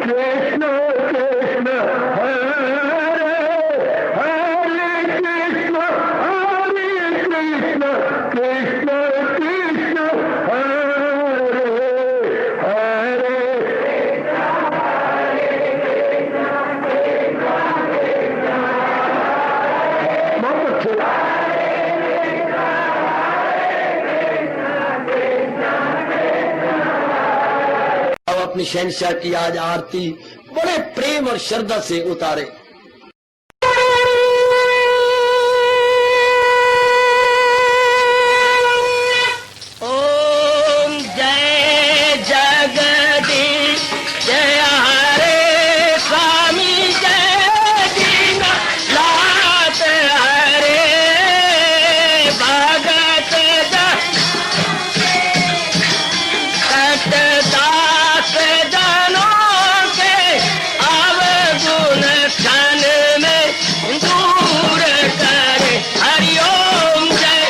कृष्ण कृष्ण हरे हरे कृष्ण कृष्ण कृष्ण हरे हरे बहुत अच्छे। अब अपनी शहंशाह की आज आरती बड़े प्रेम और श्रद्धा से उतारे। ओम जय जगदीश जय हरे स्वामी जय दीनानाथ हरे भगत दास जनों के अवगुण क्षण में दूर करे। हरिओम जय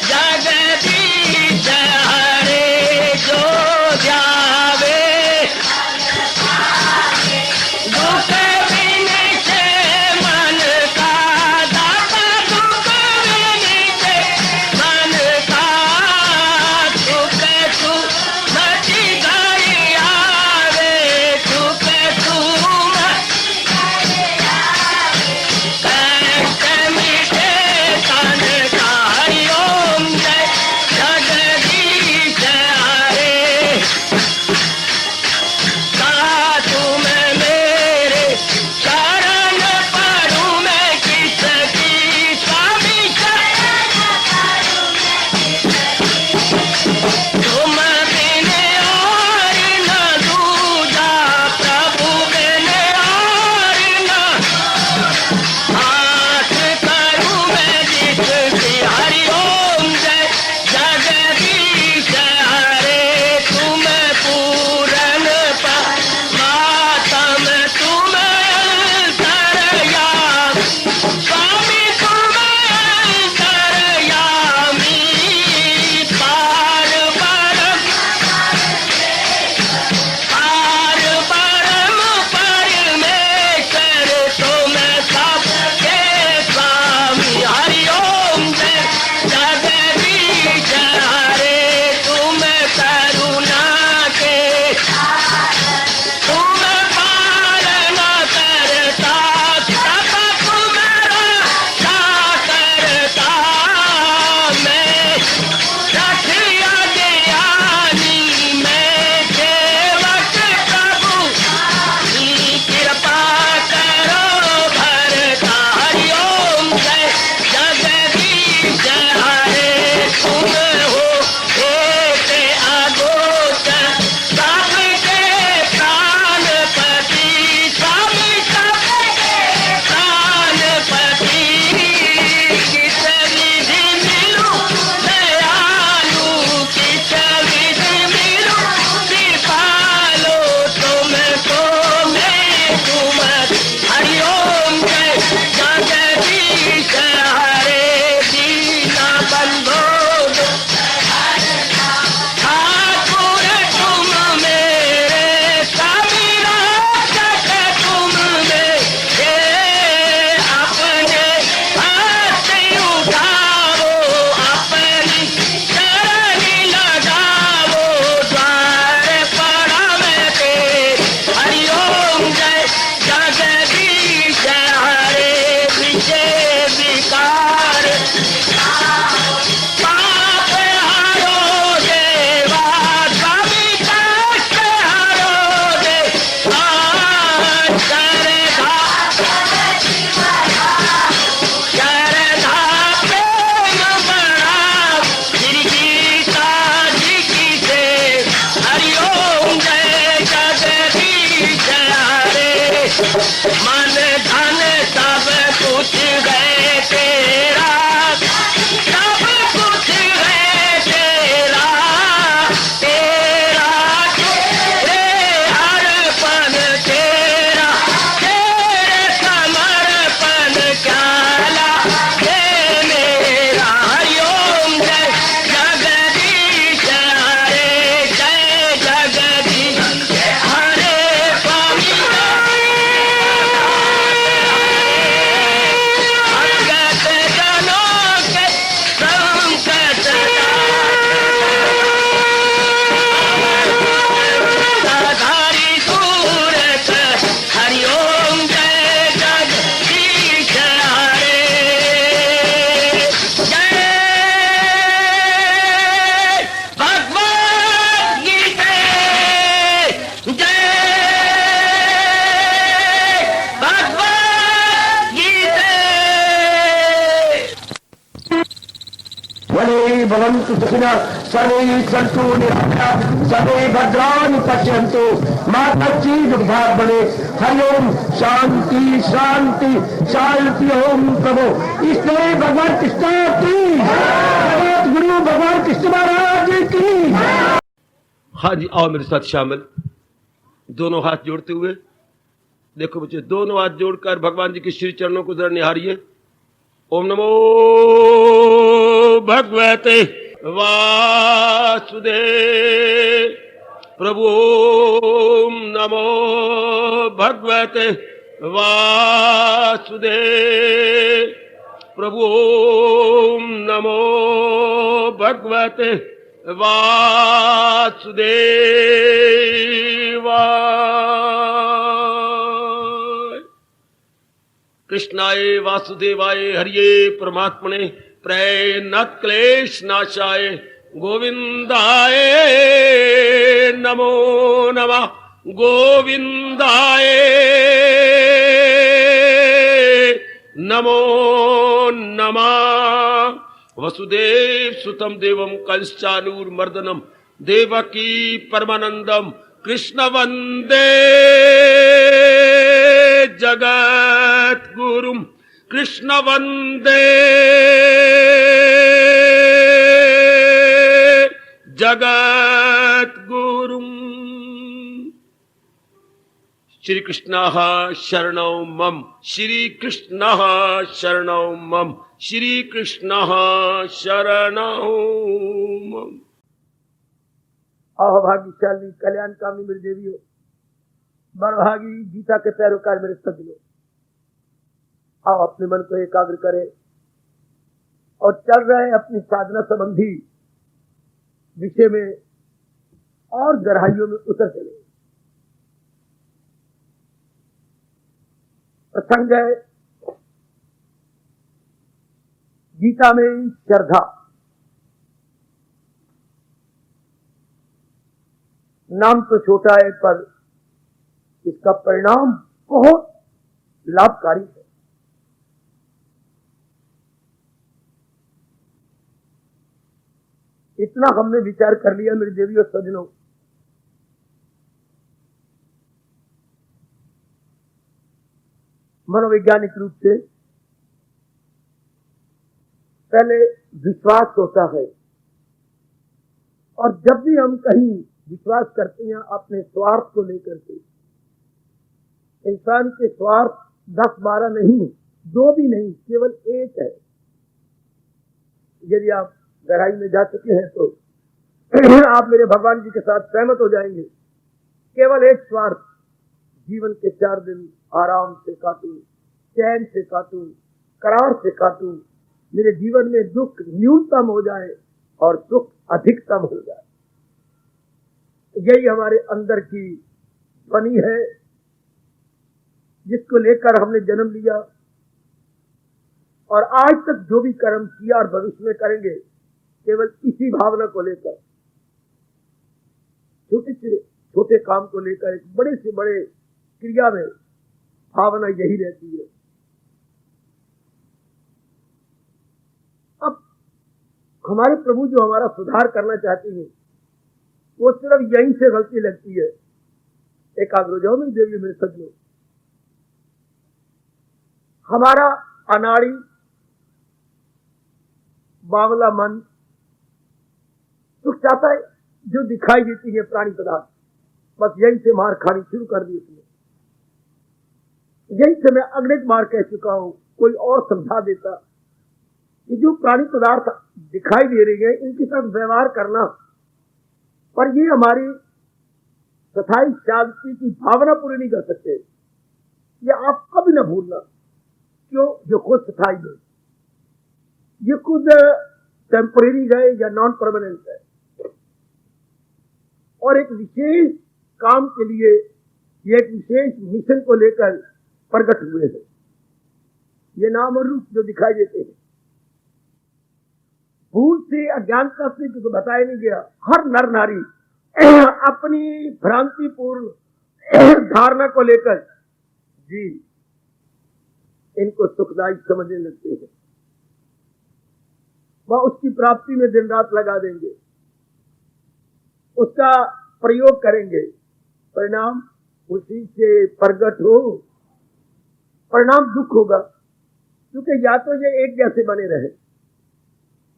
जगदीश हरे जो ध्यावे दुख विनिचे मन का दाता दुख विनिचे मन का सुख तू मची गई आवे सुख तू कष्ट मिटे तन का। हरिओम जय जगदीश हरे तुम मेरे शरण पड़ूं मैं किसकी स्वामी तुम बिन और न दूजा प्रभु बिन और न हाथ करूं मैं जिसकी। हरिओम जय जगदीश हरे तुम पूरन मातम तुम अंतरयामी स्वामी तुम अंतरयामी पार परम परमेश्वर तुम सबके स्वामी। हरिओम जय जगदीश हरे तुम करुणा के तुम पालन करता सब तुम्हारा करता मैं रखिया ज्ञानी मैं सेवक प्रभु की कृपा करो भरता। हरिओम जय जगदीश हरे तुम हो एक अगोचर सबके प्राणपति स्वामी सबके प्राणपति किस विधि मिलूं दयालु किस विधि मिलूं कृपालो तुमको मैं तुम। हरिओम जय जगदीश हरे दीना बंधो ठाकुर तुम मेरे स्वामी रक्षक तुम मेरे अपने हाथ उठाओ अपनी शरण लगाओ द्वार पड़ा मैं तेरे। हरिओम जय जगदीश हरे विजय विकार पाप हरो देवा स्वामी कष्ट हरो देवा श्रद्धा प्रेम बढ़ाओ श्री गीता जी की से। हरिओम जय जगदीश हरे मन धन सब कुछ है तेरा सब कुछ है तेरा तेरा तेरे अर्पण तेरा तेरे समर्पण क्या लागे मेरा। हरिओम जय जगदीश हरे जय जगदीश हरे स्वामी भवन्तु सुखिनः सर्वे सन्तु निरामयाः सर्वे भद्राणि पश्यन्तु मा कश्चित् दुर्भाग् भवेत्। हरि ओम शांति शांति शांति। ओम प्रभु इसलिए भगवान कृष्ण की जगत गुरु भगवान कृष्ण महाराज की। हाँ जी, आओ मेरे साथ शामिल, दोनों हाथ जोड़ते हुए। देखो बच्चे, दोनों हाथ जोड़कर भगवान जी के श्री चरणों को जरा निहारिए। ओम नमो भगवते वासुदेव। प्रभु ओम नमो भगवते वासुदेव। प्रभु ओम नमो भगवते वासुदेवाय। कृष्णाय वासुदेवाय हरिये परमात्मने प्रेयनाथ क्लेश नाशाय गोविंदाय नमो नमः। गोविंदाय नमो नमः। वसुदेव सुतम देवम कंसचानूरमर्दनम देवकी परमानंदम कृष्ण वंदे जगत गुरुम। कृष्ण वंदे जगत गुरुम। श्री कृष्ण शरणौ मम। श्री कृष्ण शरणौ मम। श्री कृष्ण शरणौ मम। आओ भाग्यशाली कल्याणकामी मेरी देवियों, बड़भागी गीता के पैरोकार मेरे सज्जनों, आओ अपने मन को एकाग्र करें और चल रहे अपनी साधना संबंधी विषय में और गहराइयों में उतर चले। प्रसंग है गीता में श्रद्धा। नाम तो छोटा है पर इसका परिणाम बहुत लाभकारी है। इतना हमने विचार कर लिया मेरी देवियों सज्जनों, मनोवैज्ञानिक रूप से पहले विश्वास होता है, और जब भी हम कहीं विश्वास करते हैं अपने स्वार्थ को लेकर के, इंसान के स्वार्थ 10-12 नहीं, 2 भी नहीं, केवल एक है। यदि आप गहराई में जा चुके हैं तो आप मेरे भगवान जी के साथ सहमत हो जाएंगे। केवल एक स्वार्थ, जीवन के 4 दिन आराम से काटूं, चैन से काटूं, करार से काटूं, मेरे जीवन में दुख न्यूनतम हो जाए और सुख अधिकतम हो जाए। यही हमारे अंदर की ध्वनि है जिसको लेकर हमने जन्म लिया, और आज तक जो भी कर्म किया और भविष्य में करेंगे केवल इसी भावना को लेकर, छोटे से छोटे काम को लेकर एक बड़े से बड़े क्रिया में भावना यही रहती है। अब हमारे प्रभु जो हमारा सुधार करना चाहते हैं वो सिर्फ यहीं से गलती लगती है। एकाग्र हो जाओ मेरी देवी मेरे सज्जनों, हमारा अनाड़ी बावला मन सुख चाहता है, जो दिखाई देती है प्राणी पदार्थ, बस यहीं से मार खानी शुरू कर दी उसने। यही से मैं अगणित बार कह चुका हूं, कोई और समझा देता कि जो प्राणी पदार्थ दिखाई दे रही है इनके साथ व्यवहार करना, पर ये हमारी स्थायी शांति की भावना पूरी नहीं कर सकते। ये आप कभी ना भूलना, क्यों? जो खुद स्थायी है, ये खुद टेम्परेरी है या नॉन परमानेंट है, और एक विशेष काम के लिए, ये एक विशेष मिशन को लेकर प्रकट हुए हैं। ये नाम और रूप जो दिखाई देते हैं, भूल से अज्ञानता से जो बताया नहीं गया, हर नर नारी अपनी भ्रांतिपूर्ण धारणा को लेकर जी इनको सुखदायी समझने लगते हैं। वह उसकी प्राप्ति में दिन रात लगा देंगे, उसका प्रयोग करेंगे, परिणाम उसी से प्रकट हो, परिणाम दुख होगा। क्योंकि या तो ये एक जैसे बने रहे,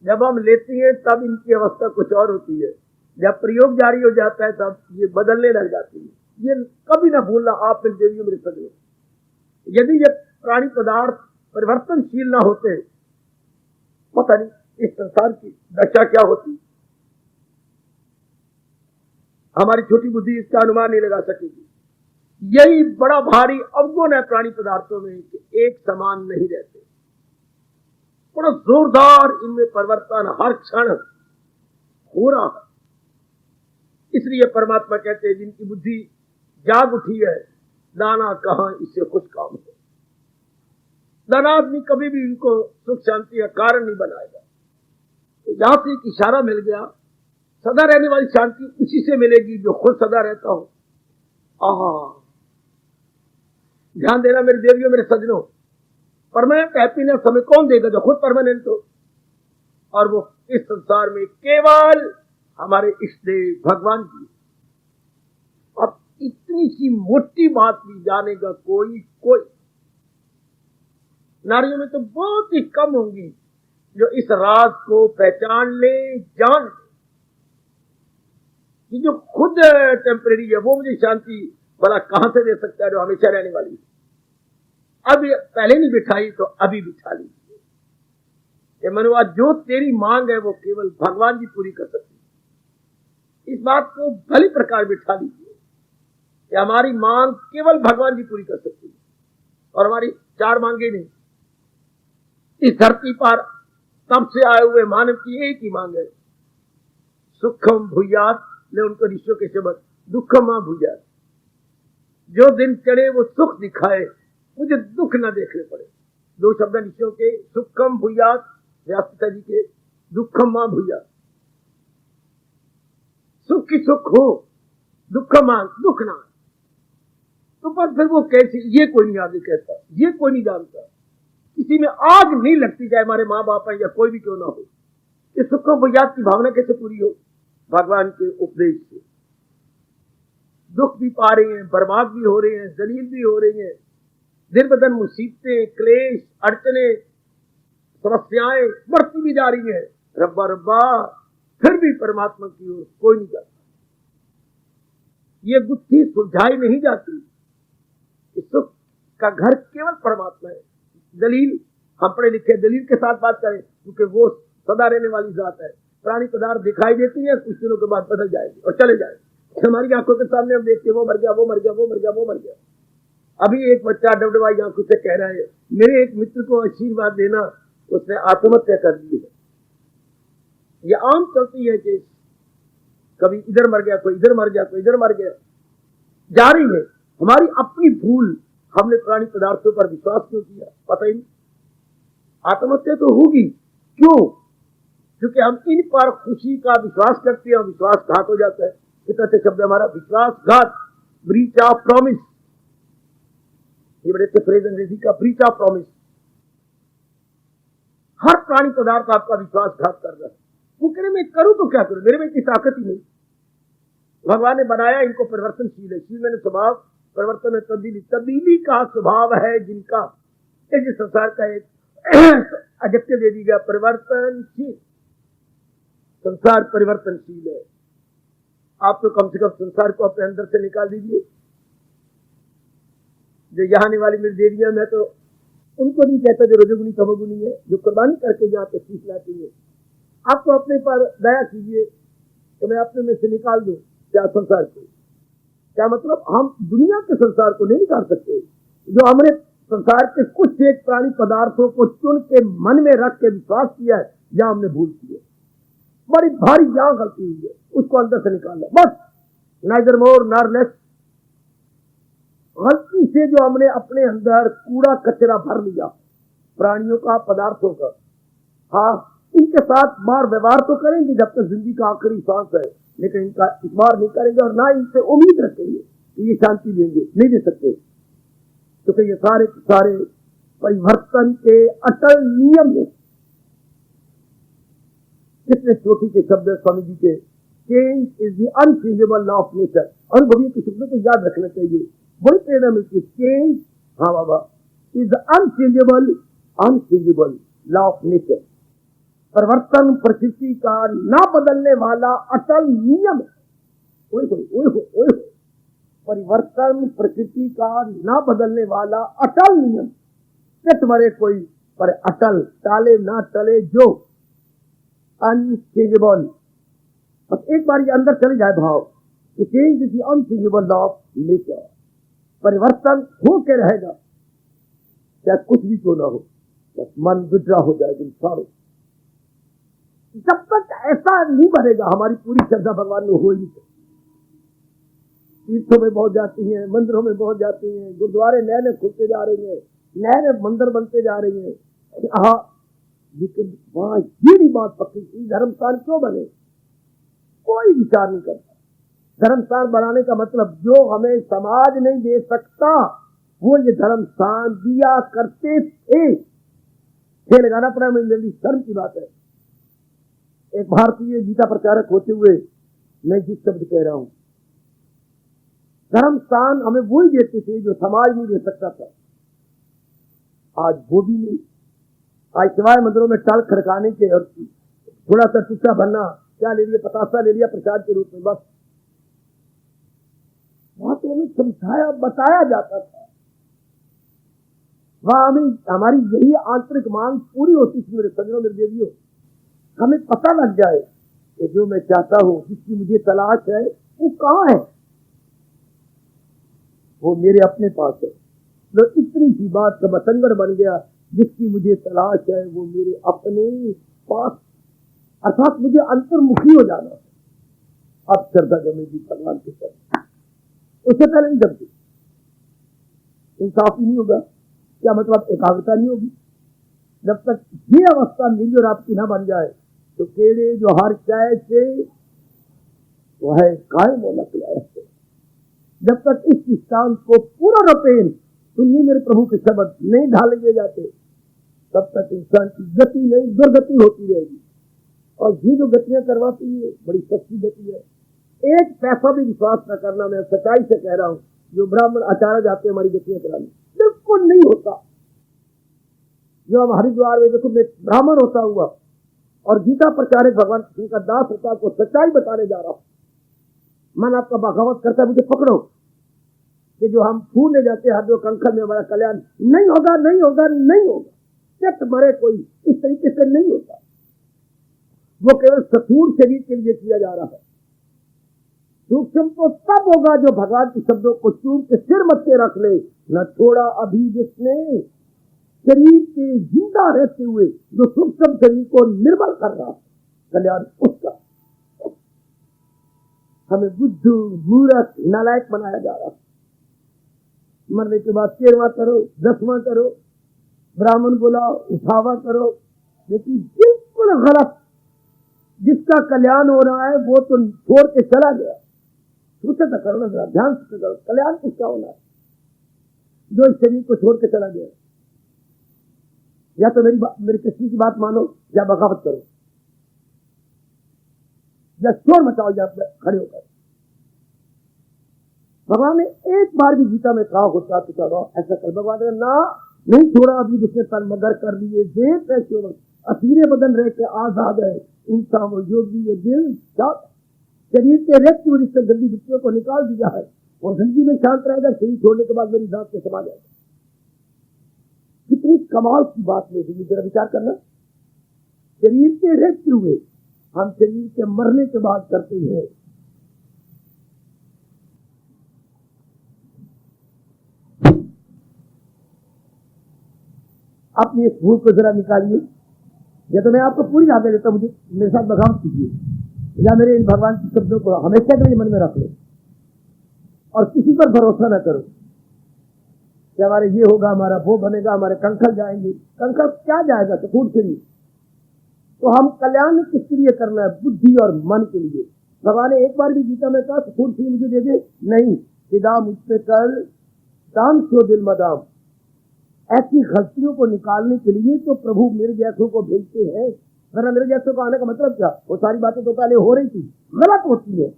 जब हम लेते हैं तब इनकी अवस्था कुछ और होती है, जब प्रयोग जारी हो जाता है तब ये बदलने लग जाती है। ये कभी ना भूलना आप मेरे देवियों मेरे सजनों, यदि ये प्राणी पदार्थ परिवर्तनशील ना होते, पता नहीं इस संसार की दशा क्या होती। हमारी छोटी बुद्धि इसका अनुमान नहीं लगा सकेगी। यही बड़ा भारी अवगुण है प्राणी पदार्थों में कि एक समान नहीं रहते, बड़ा जोरदार इनमें परिवर्तन हर क्षण हो रहा है। इसलिए परमात्मा कहते हैं जिनकी बुद्धि जाग उठी है, दाना कहां इससे कुछ काम है। दाना आदमी कभी भी इनको सुख शांति का कारण नहीं बनाएगा। तो यहां से एक इशारा मिल गया, सदा रहने वाली शांति उसी से मिलेगी जो खुद सदा रहता हो। ध्यान देना मेरे देवियों मेरे सजनों, परमानेंट हैप्पीनेस हमें कौन देगा? जो खुद परमानेंट हो। और वो इस संसार में केवल हमारे इष्ट देव भगवान जी। अब इतनी सी मोटी बात भी जानेगा कोई नारियों में तो बहुत ही कम होंगी जो इस राज को पहचान ले, जान ले कि जो खुद टेम्परेरी है वो मुझे शांति भला कहां से दे सकता है जो हमेशा रहने वाली है। अब पहले नहीं बिठाई तो अभी बिठा लीजिए। ये मनुआ जो तेरी मांग है वो केवल भगवान जी पूरी कर सकते हैं। इस बात को भली प्रकार बिठा लीजिए कि हमारी मांग केवल भगवान जी पूरी कर सकते हैं। और हमारी चार मांगे नहीं, इस धरती पर तब से आए हुए मानव की एक ही मांग है, सुखम भूयात। ले उनको ऋषियों के शब्द, दुखम मां भूयात। जो दिन चढ़े वो सुख दिखाए, मुझे दुख न देखने पड़े। दो शब्द ऋषियों के, सुखम भूयात व्यास पिता जी के, दुखम मां भूयात। सुख की सुख हो, दुखम मां दुख ना। तो पर फिर वो कैसी, ये कोई नहीं आगे कहता, ये कोई नहीं जानता। किसी में आग नहीं लगती, चाहे हमारे माँ बाप है या कोई भी क्यों ना हो। ये सुखम भूयात की भावना कैसे पूरी हो? भगवान के उपदेश से। दुख भी पा रहे हैं, बर्बाद भी हो रहे हैं, जलील भी हो रही हैं, दिन ब दिन मुसीबतें, क्लेश, अड़चने, समस्याएं बढ़ती भी जा रही हैं। रब्बा रब्बा, फिर भी परमात्मा की ओर कोई नहीं जाता। ये गुत्थी सुलझाई नहीं जाती। इस सुख का घर केवल परमात्मा है। दलील हम पढ़े लिखे दलील के साथ बात करें, क्योंकि वो सदा रहने वाली जात है। प्राणी पदार्थ दिखाई देती है, कुछ दिनों के बाद बदल जाएगी और चले जाएंगे। हमारी आंखों के सामने हम देखते हैं वो मर गया, वो मर गया, वो मर गया, वो मर गया। अभी एक बच्चा डबडबाई आंखों से कह रहा है, मेरे एक मित्र को आशीर्वाद देना, उसने आत्महत्या कर दी है। ये आम चलती है कि कभी इधर मर गया, कोई इधर मर गया, कोई इधर मर गया, जा रही है। हमारी अपनी भूल, हमने प्राणी पदार्थों पर विश्वास क्यों किया? पता ही नहीं। आत्महत्या तो होगी, क्यों? क्योंकि हम इन पर खुशी का विश्वास करते हैं और विश्वासघात हो जाता है। कितना अच्छे शब्द हमारा, विश्वासघात, ब्रीच ऑफ प्रॉमिस। ये बड़े अच्छे फ्रेज अंग्रेजी का, ब्रीच ऑफ प्रॉमिस। हर प्राणी पदार्थ आपका विश्वासघात कर रहा है। वो कह रहे मैं करूं तो क्या करूं, मेरे में इतनी ताकत ही नहीं। भगवान ने बनाया इनको परिवर्तनशील है। शील मैंने स्वभाव, परिवर्तन है तब्दीली। तब्दीली का स्वभाव है जिनका, इस संसार का एक एडजेक्टिव दे दी गया, परिवर्तनशील। संसार परिवर्तनशील है। आप तो कम से कम संसार को अपने अंदर से निकाल दीजिए। जो यहाँ आने वाली मेरी देवियां, मैं तो उनको नहीं कहता जो रजोगुनी तमोगुनी है, जो कुर्बानी करके यहाँ तशरीफ लाती है। आप तो अपने पर दया कीजिए तो मैं अपने में से निकाल दूं क्या संसार को। क्या मतलब, हम दुनिया के संसार को नहीं निकाल सकते। जो हमने संसार के कुछ एक प्राणी पदार्थों को चुन के मन में रख के विश्वास किया है, या हमने भूल की है, बड़ी भारी यहाँ गलती हुई है, उसको अंदर से निकालना बस, नाइदर मोर नॉर लेस। गलती से जो हमने अपने अंदर कूड़ा कचरा भर लिया प्राणियों का, पदार्थों का, हाँ इनके साथ मार व्यवहार तो करेंगे जब तक जिंदगी का आखिरी सांस है, लेकिन इनका इस्तेमाल नहीं करेंगे और ना इनसे उम्मीद रखेंगे कि ये शांति देंगे, नहीं दे सकते। क्योंकि ये सारे के सारे परिवर्तन के अटल नियम में कितने चोटी के शब्द है स्वामी जी के, change is the unchangeable law of nature. अनुभवी के शब्दों को याद रखना चाहिए, बड़ी प्रेरणा मिलती है। चेंज, हाँ बाबा, is the unchangeable law of nature. परिवर्तन प्रकृति का ना बदलने वाला अटल नियम है। ओए होए, ओए होए, ओए होए। परिवर्तन प्रकृति का ना बदलने वाला अटल नियम। चित मरे कोई पर अटल, टाले ना टले जो, अनचेंजेबल। बस एक बार ये अंदर चले जाए भाव कि change is the unchangeable law of nature. परिवर्तन हो के रहेगा, चाहे कुछ भी क्यों ना हो। बस मन विड्रा हो जाएगा इंसान। जब तक ऐसा नहीं बनेगा, हमारी पूरी श्रद्धा भगवान में हो ही नहीं। तीर्थों में बहुत जाती हैं, मंदिरों में बहुत जाती हैं, गुरुद्वारे नए नए खुलते जा रहे हैं, नए नए मंदिर बनते जा रहे हैं। हाँ, लेकिन वहां ये नहीं बात पक्की थी धर्म स्थान क्यों बने, कोई विचार नहीं करता। धर्म स्थान बनाने का मतलब जो हमें समाज नहीं दे सकता वो ये धर्म स्थान दिया करते थे। खेल लगाना पड़ा, मेरी शर्म की बात है। एक भारतीय गीता प्रचारक होते हुए मैं जिस शब्द कह रहा हूं, धर्म स्थान हमें वो ही देते थे जो समाज नहीं दे सकता था। आज वो भी नहीं। आज सिवाय मंदिरों में टाल खड़काने के और थोड़ा सा टुकड़ा भरना, क्या ले लिया, पतासा ले लिया प्रसाद के रूप में, बस। वहां तो हमें समझाया बताया जाता था। वहां हमें हमारी यही आंतरिक मांग पूरी होती थी। मेरे सज्जनों, मेरे देवियों, हमें पता लग जाए कि जो मैं चाहता हूं, जिसकी मुझे तलाश है, वो कहां है, वो मेरे अपने पास है। तो इतनी सी बात का बतंगड़ बन गया, जिसकी मुझे तलाश है वो मेरे अपने पास, अर्थात मुझे अंतर्मुखी हो जाना है। अब श्रद्धा जमेगी भगवान के चरण, उससे पहले नहीं जमती। इंसाफ ही नहीं होगा, क्या मतलब एकाग्रता नहीं होगी। जब तक ये अवस्था मेरी और आपकी ना बन जाए तो केड़े जो हर चाय से वह कायम होना खिलाया। जब तक इस सिद्धांत को पूरा रपेन सुनिए मेरे प्रभु के शब्द नहीं ढाले जाते, तब तक इंसान की गति नहीं दुर्गति होती रहेगी। और ये जो गतियां करवाती है बड़ी सस्ती गति है। एक पैसा भी विश्वास न करना, मैं सच्चाई से कह रहा हूं। जो ब्राह्मण आचार्य जाते हैं हमारी गतियां कराने, बिल्कुल नहीं होता। जो हम हरिद्वार में देखो, मैं ब्राह्मण होता हुआ और गीता प्रचारक भगवान कृष्ण का दास होता को सच्चाई बताने जा रहा हूं। मन आपका बगावत करता है, मुझे पकड़ो कि जो हम फूलने जाते हैं, जो कंखल में हमारा कल्याण नहीं होगा, नहीं होगा, नहीं होगा, चित मरे कोई, इस तरीके से नहीं होता। वो केवल स्थूल शरीर के लिए किया जा रहा है। सूक्ष्म तो तब होगा जो भगवान के शब्दों को चूम के सिर मत्थे रख ले। न छोड़ा अभी जिसने शरीर के जिंदा रहते हुए जो सूक्ष्म शरीर को निर्मल कर रहा है, कल्याण उसका। हमें बुद्धू मूर्ख नालायक बनाया जा रहा है। मरने के बाद 13वां करो, 10वां करो, ब्राह्मण बुलाओ, उठावा करो, लेकिन बिल्कुल गलत। जिसका कल्याण हो रहा है वो तो छोड़ के चला गया। सोचा था करो ना, ध्यान से करो, कल्याण किसका होना है जो इस शरीर को छोड़ के चला गया। या तो मेरी किसी की बात मानो या बगावत करो या शोर मचाओ या खड़े होकर। भगवान ने एक बार भी गीता में कहा होता तो करो ऐसा कर। भगवान ने ना नहीं छोड़ा अभी जिसने तन मगर कर लिए, देख ऐसे असीरे बदन रह के आजाद है इंसान योगी। ये दिल शरीर के रेत की वजह से गंदी वृत्तियों को निकाल दिया है और जिंदगी में शांत रहेगा। शरीर छोड़ने के बाद मेरी दांत के समा जाएगा। कितनी कमाल की बात है, जरा विचार करना। शरीर के रेत हुए हम शरीर के मरने के बाद करते हैं। अपनी इस भूल को जरा निकालिए, या तो मैं आपको पूरी आज्ञा देता, मुझे मेरे साथ बगावत कीजिए, या मेरे इन भगवान के शब्दों को हमेशा के लिए मन में रख लो और किसी पर भरोसा न करो कि हमारे ये होगा, हमारा वो बनेगा, हमारे कंखल जाएंगे। कंखल क्या जाएगा? सफूट के लिए। तो हम कल्याण किसके लिए करना है? बुद्धि और मन के लिए। भगवान ने एक बार भी गीता में कहा सफूट के लिए मुझे दे दे? नहीं। विदा मुझसे कर दाम क्यों दिल मदाम। ऐसी गलतियों को निकालने के लिए तो प्रभु मेरे जैसों को भेजते हैं वरना मेरे जैसे को आने का मतलब क्या? वो सारी बातें तो पहले हो रही थी, गलत होती है।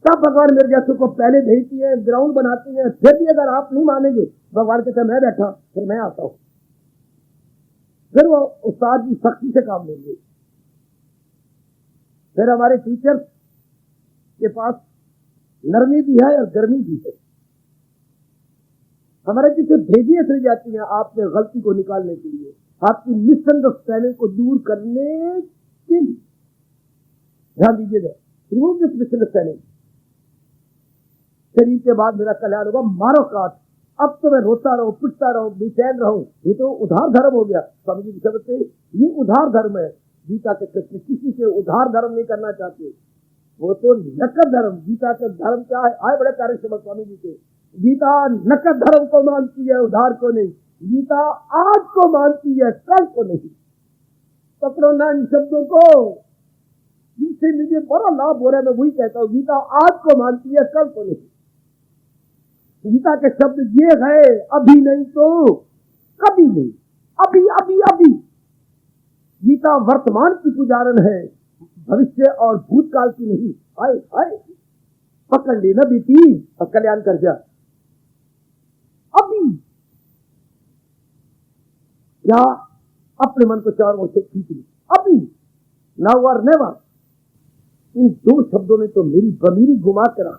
तब भगवान मेरे जैसे को पहले भेजती है, ग्राउंड बनाती है। फिर भी अगर आप नहीं मानेंगे, भगवान कहते मैं बैठा, फिर मैं आता हूं, फिर वो उस्ताद की सख्ती से काम लेंगे। फिर हमारे टीचर के पास नरमी भी है और गर्मी भी है। हमारे जिसे भेजी इसलिए जाती है आपने गलती को निकालने के लिए, आपकी मिसअंडरस्टैंडिंग को दूर करने के लिए। ध्यान दीजिएगा, रिमूव दिस मिसअंडरस्टैंडिंग। शरीर के बाद मेरा कल्याण होगा, मारो काट। अब तो मैं रोता रहूं, पिटता रहूं, बेचैन रहूं, ये तो उधार धर्म हो गया। स्वामी जी शब्द से ये उधार धर्म है। गीता के कृष्ण किसी से उधार धर्म नहीं करना चाहते, वो तो नकद धर्म। गीता का धर्म क्या है? आए बड़े प्यारे शब्द स्वामी जी के। गीता नकद धर्म को मानती है, उधार को नहीं। गीता आज को मानती है, कल को नहीं। पकड़ो ना इन शब्दों को, जिनसे मुझे बड़ा लाभ हो रहा है। मैं वही कहता हूँ, गीता आज को मानती है, कल को नहीं। गीता के शब्द ये है, अभी नहीं तो कभी नहीं, अभी अभी अभी। गीता वर्तमान की पुजारन है, भविष्य और भूतकाल की नहीं। आए आए पकड़ लेना बेटी और कल्याण कर जा। अभी या अपने मन को चारों ओर से खींच ली, अभी, नाउ और नेवर। इन दो शब्दों ने तो मेरी बमीरी घुमा कर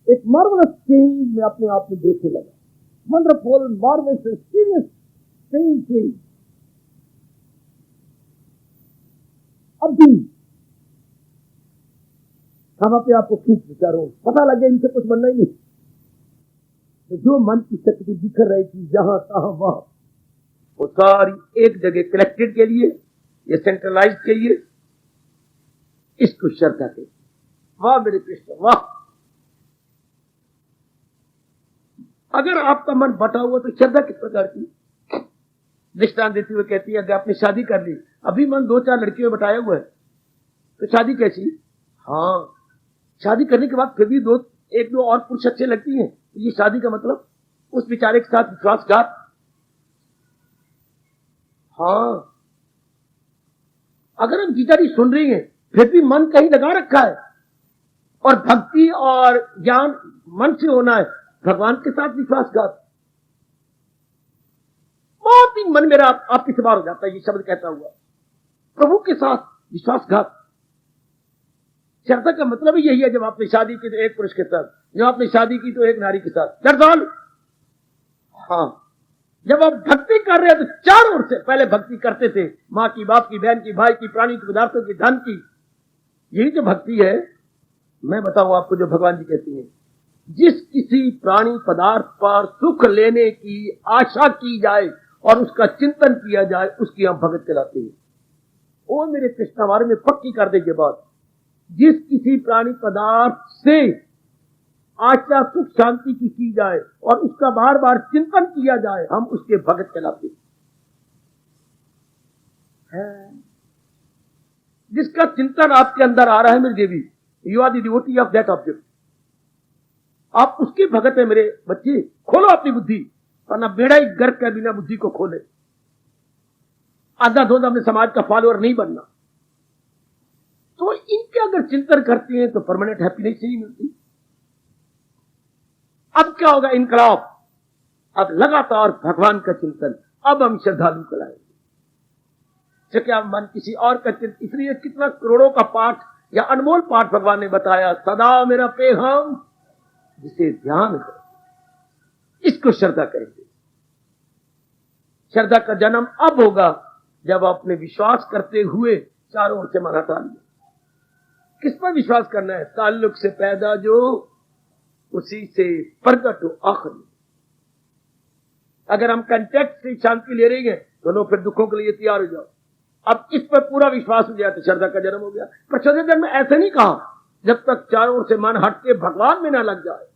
एक मार्वलस चेंज में अपने आप में देखने लगा। Wonderful, marvellous, serious change. अभी हम अपने आप को खींच विचारों, पता लगे इनसे कुछ बनना ही नहीं। तो जो मन की शक्ति बिखर रही थी जहां तहां वहां, वो सारी एक जगह कलेक्टेड के लिए या सेंट्रलाइज के लिए, इसको श्रद्धा के। वाह मेरे कृष्ण वाह। अगर आपका मन बटा हुआ तो श्रद्धा किस प्रकार की? दृष्टांत देते हुए कहती है, अगर आपने शादी कर ली, अभी मन 2-4 लड़कियों में बटाया हुआ है, तो शादी कैसी? हाँ, शादी करने के बाद फिर भी 1-2 और पुरुष अच्छे लगती हैं, तो ये शादी का मतलब उस बेचारे के साथ विश्वासघात। हाँ, अगर हम गीता जी सुन रही हैं, फिर भी मन कहीं लगा रखा है, और भक्ति और ज्ञान मन से होना है, भगवान के साथ विश्वासघात। बहुत ही मन मेरा आपकी से बाहर हो जाता है ये शब्द कहता हुआ, प्रभु के साथ विश्वासघात। श्रद्धा का मतलब ही यही है, जब आपने शादी की तो एक पुरुष के साथ, जब आपने शादी की तो एक नारी के साथ। दरअसल हाँ, जब आप भक्ति कर रहे हैं तो चारों ओर से पहले भक्ति करते थे, माँ की, बाप की, बहन की, भाई की, प्राणी के पदार्थों की, धन की। यही जो भक्ति है, मैं बताऊं आपको, जो भगवान जी कहती हैं, जिस किसी प्राणी पदार्थ पर सुख लेने की आशा की जाए और उसका चिंतन किया जाए, उसकी हम भगत कहलाते हैं। ओ मेरे कृष्ण, हमारे में पक्की कर देंगे बात। जिस किसी प्राणी पदार्थ से आशा सुख शांति की जाए और उसका बार बार चिंतन किया जाए, हम उसके भगत कहलाते हैं। जिसका चिंतन आपके अंदर आ रहा है मेरी देवी, you are the devotee of that object. आप उसके भगत है मेरे बच्चे। खोलो अपनी बुद्धि, वरना बेड़ा ही गर्क के बिना बुद्धि को खोले। आधा धोधा अपने समाज का फॉलोअर नहीं बनना। तो इनके अगर चिंतन करते हैं तो परमानेंट हैप्पीनेस नहीं मिलती। अब क्या होगा? इनकलाब। अब लगातार भगवान का चिंतन। अब हम श्रद्धालु कहलाएंगे। क्या मन किसी और का चिंतन, इसलिए कितना करोड़ों का पाठ या अनमोल पाठ भगवान ने बताया, सदा मेरा पेहम जिसे ध्यान करो, इसको श्रद्धा कहेंगे। श्रद्धा का जन्म अब होगा जब आपने विश्वास करते हुए चारों ओर से मन हटा लिया। किस पर विश्वास करना है? ताल्लुक से पैदा जो उसी से प्रकट हो आखिर। अगर हम कंटेक्ट से शांति ले रहे हैं तो लो, फिर दुखों के लिए तैयार हो जाओ। अब इस पर पूरा विश्वास हो जाए तो श्रद्धा का जन्म हो गया। पर श्रद्धा जन्म ऐसे नहीं कहा जब तक चारों ओर से मन हट के भगवान में ना लग जाए।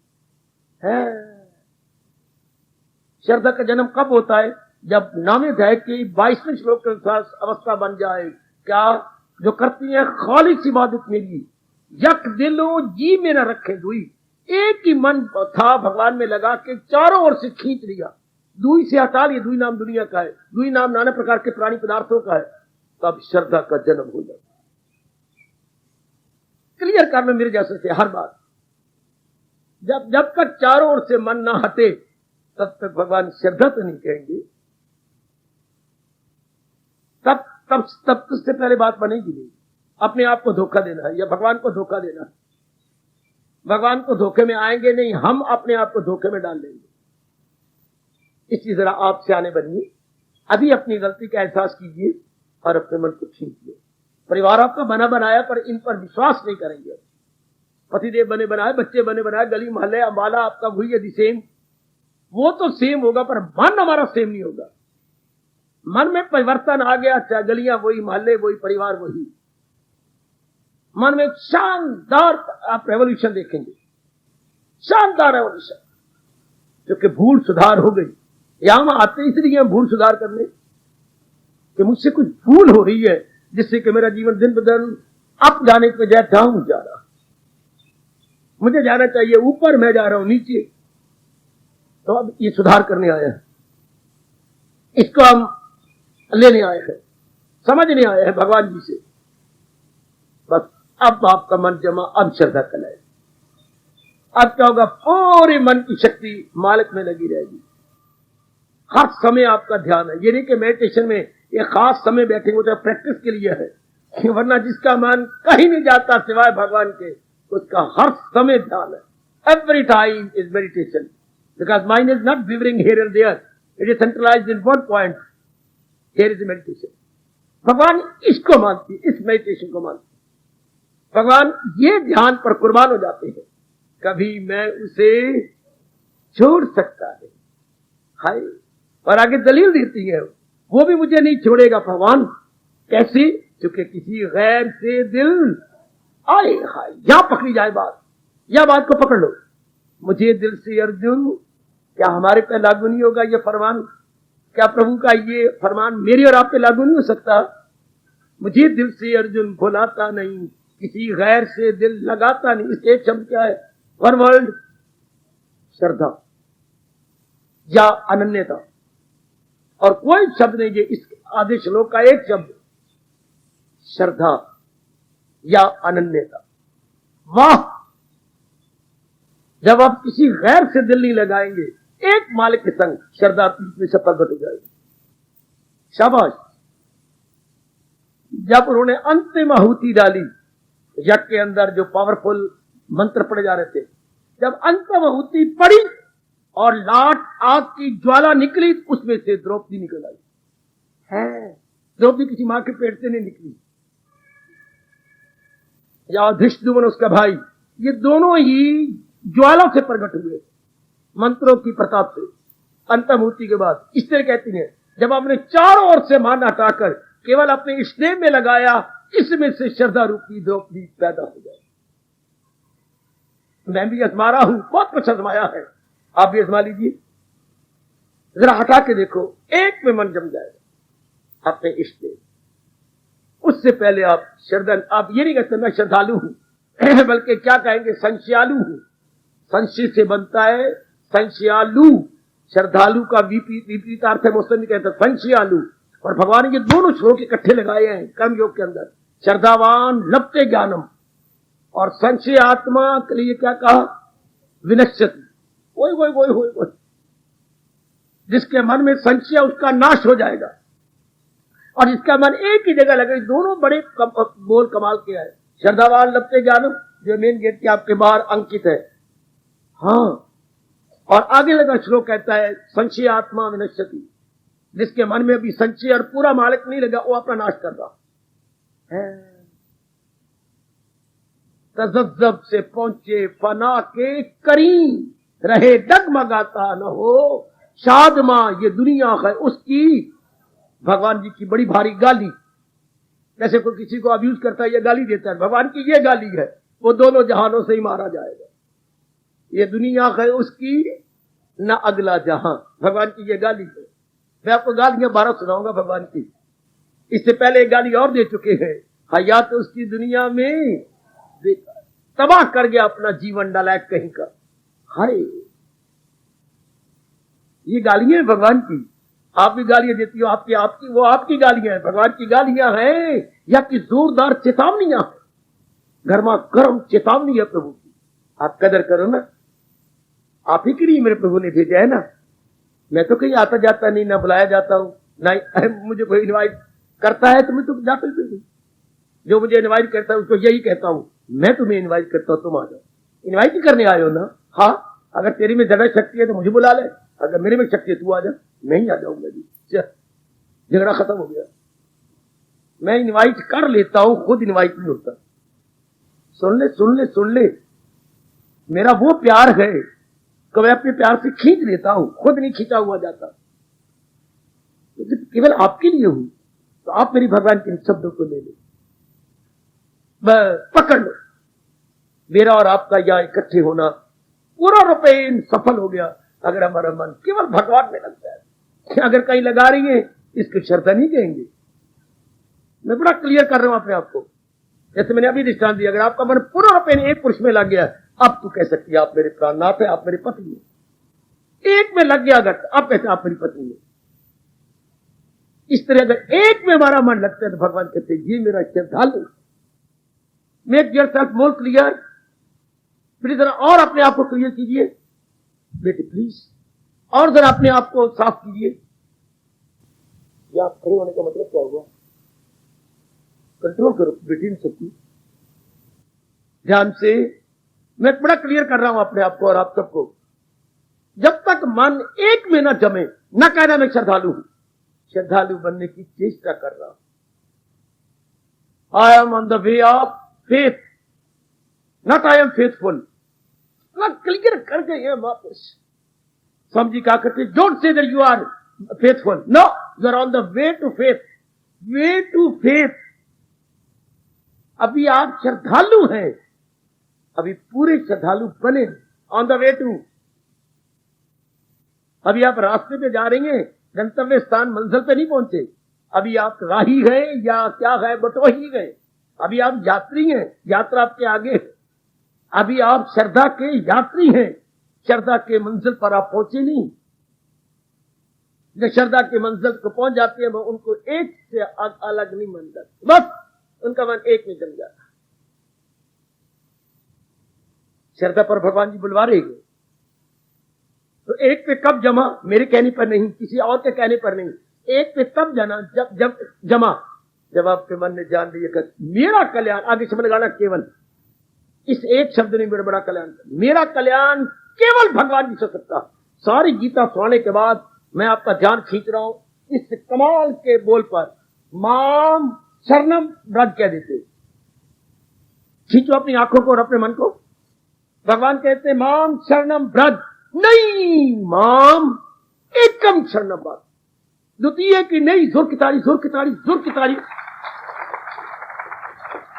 श्रद्धा का जन्म कब होता है? जब नामित है कि 22वें श्लोक के अनुसार अवस्था बन जाए। क्या? जो करती है खालिस इबादत मेरी, यक दिलो जी में न रखे दुई। एक ही मन था भगवान में लगा के चारों ओर से खींच लिया। दुई से हटा लिए, दुई नाम दुनिया का है, दुई नाम नाना प्रकार के प्राणी पदार्थों का है, तब श्रद्धा का जन्म हो जाता। क्लियर करना मेरे जैसे से हर बात। जब तक चारों ओर से मन ना हटे तब तक भगवान श्रद्धा तो नहीं कहेंगे। तब उससे पहले बात बनेगी नहीं। अपने आप को धोखा देना है या भगवान को धोखा देना है। भगवान को धोखे में आएंगे नहीं, हम अपने आप को धोखे में डाल देंगे। इसी तरह आप सियाने बनिए, अभी अपनी गलती का एहसास कीजिए और अपने मन को खींचिए। परिवार आपका बना बनाया पर इन पर विश्वास नहीं करेंगे। पतिदेव बने बनाए, बच्चे बने बनाए, गली मोहल्ले अम्बाला आपका वही यदि सेम, वो तो सेम होगा पर मन हमारा सेम नहीं होगा। मन में परिवर्तन आ गया, चाहे गलियां वही, मोहल्ले वही, परिवार वही। मन में एक शानदार आप रेवोल्यूशन देखेंगे, शानदार रेवोल्यूशन, क्योंकि भूल सुधार हो गई। यहां आते इसलिए हम भूल सुधार करने कि मुझसे कुछ भूल हो रही है जिससे कि मेरा जीवन दिन ब दिन अप जाने के बजाय डाउन जा रहा। मुझे जाना चाहिए ऊपर, मैं जा रहा हूं नीचे। तो अब ये सुधार करने आया है, इसको हम लेने आए हैं, समझने आए हैं भगवान जी से। बस अब आपका मन जमा, अब श्रद्धा कलाए। अब क्या होगा, पूरे मन की शक्ति मालिक में लगी रहेगी। हर समय आपका ध्यान है। ये नहीं कि मेडिटेशन में एक खास समय बैठेंगे, तो प्रैक्टिस के लिए है, वरना जिसका मन कहीं नहीं जाता सिवाय भगवान के, उसका हर समय ध्यान है। Every time is meditation, because mind is not wavering here and there, it is centralised in one point. Here is meditation. भगवान इसको मानती है, इस मेडिटेशन को मानती है। भगवान ये ध्यान पर कुर्बान हो जाते हैं, कभी मैं उसे छोड़ सकता है। हाय, और आगे दलील देती है, वो भी मुझे नहीं छोड़ेगा भगवान। कैसे? क्योंकि किसी गैर से दिल आए। हाय, यहां पकड़ी जाए बात, यह बात को पकड़ लो। मुझे दिल से अर्जुन, क्या हमारे पे लागू नहीं होगा ये फरमान? क्या प्रभु का ये फरमान मेरे और आप पे लागू नहीं हो सकता? मुझे दिल से अर्जुन भुलाता नहीं, किसी गैर से दिल लगाता नहीं। इसके एक शब्द क्या है? वन वर्ल्ड, श्रद्धा या अनन्यता, और कोई शब्द नहीं। ये इस आधे श्लोक का एक शब्द, श्रद्धा या अनन्यता। वाह, जब आप किसी गैर से दिल नहीं लगाएंगे, एक मालिक के संग, श्रद्धा में से प्रकट हो जाएगी। शाबाश। जब उन्होंने अंतिम आहुति डाली यज्ञ के अंदर, जो पावरफुल मंत्र पड़े जा रहे थे, जब अंतिम आहुति पड़ी और लाट आग की ज्वाला निकली, उसमें से द्रौपदी निकल आई है। द्रौपदी किसी मां के पेट से नहीं निकली, या धृष्टद्युम्न उसका भाई, ये दोनों ही ज्वाला से प्रकट हुए मंत्रों की प्रताप से अंतिम आहुति के बाद। इस तरह कहती है, जब आपने चारों ओर से मान हटाकर केवल अपने स्नेह में लगाया, इसमें से श्रद्धा रूपी द्रौपदी पैदा हो जाए। मैं भी आजमा रहा हूं, बहुत कुछ आजमाया है, आप भी आजमा लीजिए। जरा हटा के देखो, एक में मन जम जाएगा अपने इष्ट में। उससे पहले आप श्रद्धा, आप ये नहीं कहते मैं श्रद्धालु हूं, बल्कि क्या कहेंगे, संशयालु हूं। संशय से बनता है संशयालु। श्रद्धालु का विपरीतार्थ है, मुस्लिम कहते हैं संशयालु। और भगवान ने ये दोनों श्लोक इकट्ठे लगाए हैं कर्म योग के अंदर। श्रद्धावान लभते ज्ञानम, और संशय आत्मा के लिए क्या कहा, विनश्यति। वही वही वही वही वही, जिसके मन में संशय, उसका नाश हो जाएगा। और जिसका मन एक ही जगह लगे, दोनों बड़े बोल कमाल के है। श्रद्धावान लभते ज्ञानम, जो मेन गेट के आपके बाहर अंकित है। हाँ, और आगे लगा श्लोक कहता है संशय आत्मा विनश्यति, जिसके मन में भी संशय और पूरा मालिक नहीं लगा, वो अपना नाश कर रहा है। तजब्जब से पहुंचे फना के करीम, रहे डगमगाता न हो शादमा, ये दुनिया है उसकी। भगवान जी की बड़ी भारी गाली, जैसे कोई किसी को अब्यूज करता है, ये गाली देता है, भगवान की ये गाली है, वो दोनों जहानों से ही मारा जाएगा। ये दुनिया है उसकी, न अगला जहां, भगवान की ये गाली है। मैं आपको गालियां 12 सुनाऊंगा भगवान की। इससे पहले एक गाली और दे चुके हैं, हयात उसकी दुनिया में तबाह कर गया अपना जीवन, नालायक कहीं का। हाय, ये गालियां हैं भगवान की। आप भी गालियां देती हो, आपकी आपकी वो आपकी गालियां हैं, भगवान की गालियां हैं या कि जोरदार चेतावनियां हैं, गर्मा गर्म चेतावनी है प्रभु की। आप कदर करो ना, आप ही के लिए मेरे प्रभु ने भेजा है ना। मैं तो कहीं आता जाता नहीं, ना बुलाया जाता हूं, ना मुझे कोई इनवाइट करता है तो मैं तो जाता ही नहीं। जो मुझे इनवाइट करता है उसको यही कहता हूं, मैं तुम्हें इनवाइट करता हूं, तुम आ जाओ। इनवाइट ही करने आए हो ना। हाँ, अगर तेरी में ज्यादा शक्ति है तो मुझे बुला ले, अगर मेरे में शक्ति है तू आ जा। मैं ही आ जाऊंगा जी, झगड़ा खत्म हो गया। मैं इनवाइट कर लेता हूं, खुद इनवाइट नहीं होता। सुन ले सुन ले सुन ले, मेरा वो प्यार है कि मैं अपने प्यार से खींच लेता हूं, खुद नहीं खींचा हुआ जाता। तो केवल आपके लिए हूं, तो आप मेरी भगवान के शब्दों को ले लो, पकड़ लो। मेरा और आपका यह इकट्ठे होना पूरा रूपेण सफल हो गया अगर हमारा मन केवल भगवान में लगता है। अगर कहीं लगा रही है इसको श्रद्धा नहीं कहेंगे। मैं बड़ा क्लियर कर रहा हूं अपने आप को, जैसे मैंने अभी दृष्टांत दिया। अगर आपका मन पूरा रूपेण एक पुरुष में लग गया, अब तू कह सकती है आप मेरे प्राणनाथ है, आप मेरी पत्नी है। एक में लग गया अगर, अब कहते आप मेरी पत्नी है। इस तरह अगर एक में हमारा मन लगता है तो भगवान कहते हैं ये मेरा श्रद्धालु। Make yourself more clear. फिर जरा और अपने आप को क्लियर कीजिए बेटे प्लीज, और जरा अपने आप को साफ कीजिए। या खड़े होने का मतलब क्या हुआ? कंट्रोल करो बेटी इन सबकी, ध्यान से। मैं बड़ा क्लियर कर रहा हूं अपने आप को और आप सबको। जब तक मन एक में न जमे, न कहना मैं श्रद्धालु हूं, श्रद्धालु बनने की चेष्टा कर रहा हूं। I am on the way of faith, not I am faithful. Clear कर गए वापस। समझी क्या करते? Don't say that you are faithful, no, you are on the way to faith. Way to faith. अभी आप श्रद्धालु हैं, अभी पूरे श्रद्धालु बने, ऑन द वे टू। अभी आप रास्ते पे जा रही हैं, गंतव्य स्थान मंजिल पे नहीं पहुंचे। अभी आप राही गए या क्या है, बटोही गए। अभी आप यात्री हैं, यात्रा आपके आगे है। अभी आप श्रद्धा के यात्री हैं, श्रद्धा के मंजिल पर आप पहुंचे नहीं। जो श्रद्धा के मंजिल को पहुंच जाते हैं वो उनको एक से अलग नहीं मन जाता, बस उनका मन एक में जम जाता। श्रद्धा पर भगवान जी बुलवा रहे हैं, तो एक पे कब जमा? मेरे कहने पर नहीं, किसी और के कहने पर नहीं। एक पे तब जाना जब जमा, जब आपके मन ने जान लिया कि मेरा कल्याण, आगे शब्द लगाना केवल, इस एक शब्द ने मेरा बड़ा कल्याण, मेरा कल्याण केवल भगवान जी से सकता। सारी गीता सुनाने के बाद मैं आपका ध्यान खींच रहा हूं इस कमाल के बोल पर, माम शरणम ब्रज कह देते। खींचो अपनी आंखों को और अपने मन को। भगवान कहते माम शरणम ब्रज, नहीं, माम एकम शरणम ब्रज। द्वितीय की नहीं, जोर की ताड़ी, जोर की ताड़ी, जोर की ताड़ी।